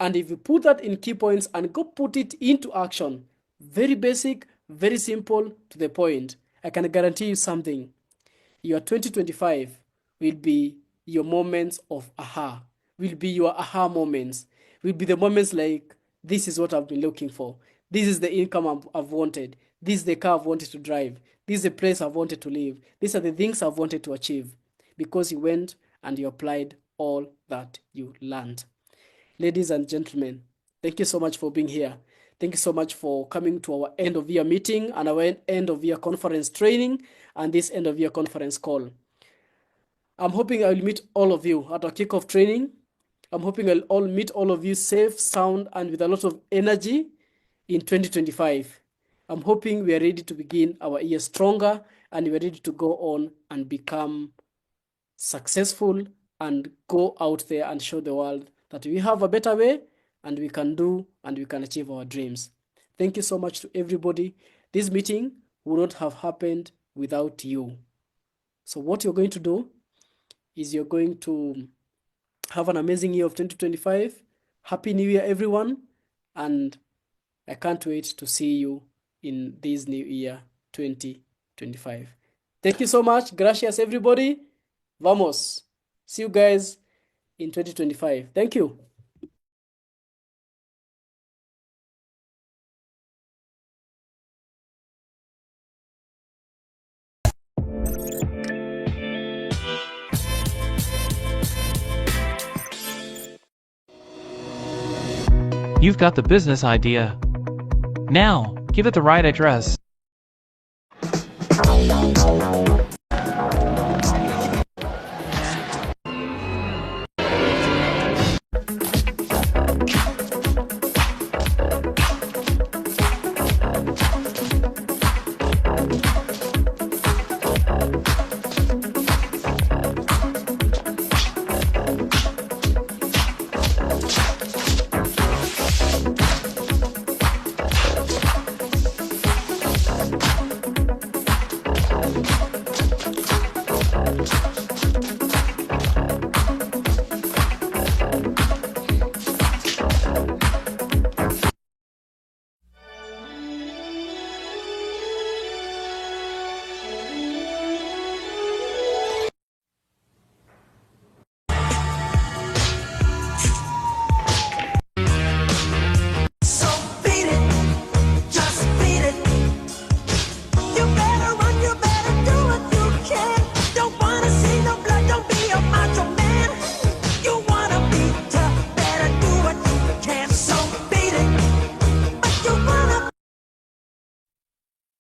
Speaker 1: And if you put that in key points and go put it into action, very basic, very simple, to the point, I can guarantee you something. Your 2025 will be your moments of aha, will be your aha moments, will be the moments like, this is what I've been looking for. This is the income I've wanted. This is the car I've wanted to drive. This is the place I've wanted to live. These are the things I've wanted to achieve, because you went and you applied all that you learned. Ladies and gentlemen, thank you so much for being here. Thank you so much for coming to our end of year meeting and our end of year conference training and this end of year conference call. I'm hoping I'll meet all of you at our kickoff training. I'm hoping I'll all meet all of you safe, sound, and with a lot of energy in 2025. I'm hoping we are ready to begin our year stronger and we're ready to go on and become successful and go out there and show the world that we have a better way and we can do and we can achieve our dreams. Thank you so much to everybody. This meeting would not have happened without you. So what you're going to do is you're going to have an amazing year of 2025. Happy New Year, everyone. And I can't wait to see you in this new year, 2025. Thank you so much. Gracias, everybody. Vamos. See you guys in 2025. Thank you.
Speaker 9: You've got the business idea. Now, give it the right address.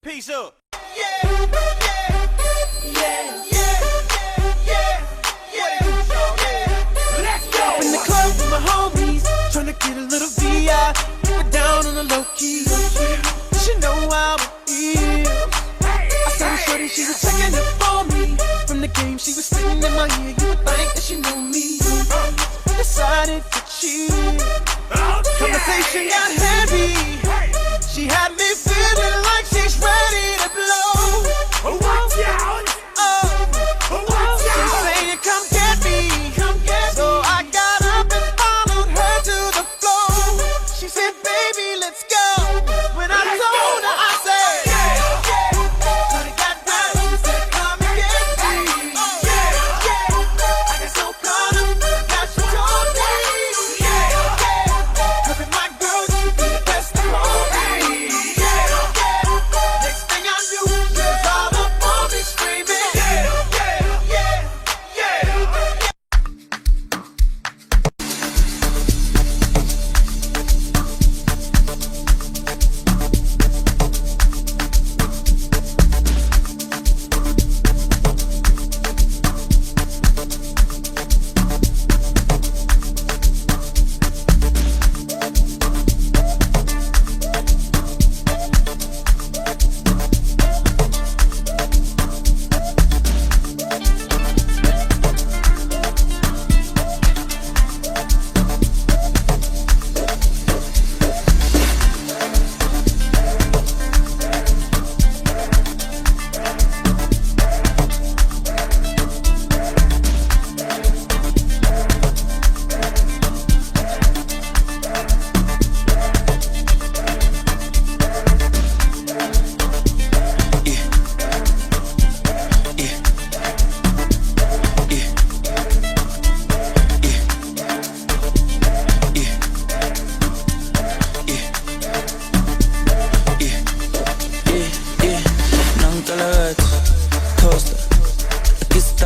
Speaker 10: Peace up. In the club with my homies, tryna get a little VI, but down on the low key. She know how it is. I saw shorty, she was checking up on me. From the game, she was sitting in my ear. You would think that she knew me. Decided to cheat. Conversation got heavy. She had me feeling like she's ready to blow. Watch out! She saying, "Come get me, come get me." So I got up and followed her to the floor. She said, "Baby, let's go." When I told her, I said, "Shorty got down, she said, come and get me." I got so caught up, now she told me, "Her and my girl, she be the best."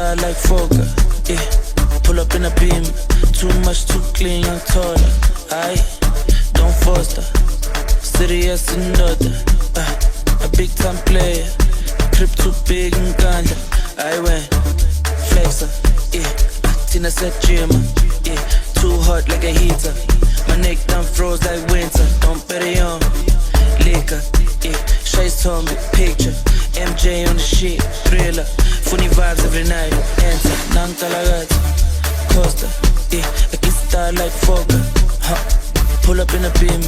Speaker 10: star like Fokker. Yeah, pull up in a beam. Too much, too clean, young taller. Aye, don't foster. Serious and other. A big time player. Crib too big and ganja. I went flexer. Yeah, Tina said Jimmer. Yeah, too hot like a heater. My neck done froze like winter. Don't bet it on liquor. Yeah, Shay's told me picture. MJ on the shit, thriller. Funny vibes every night. Enter, nang talagat. Costa, yeah, I can star like Fokker. Pull up in a beam.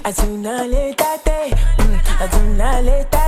Speaker 11: Azuna le tate, azuna le tate.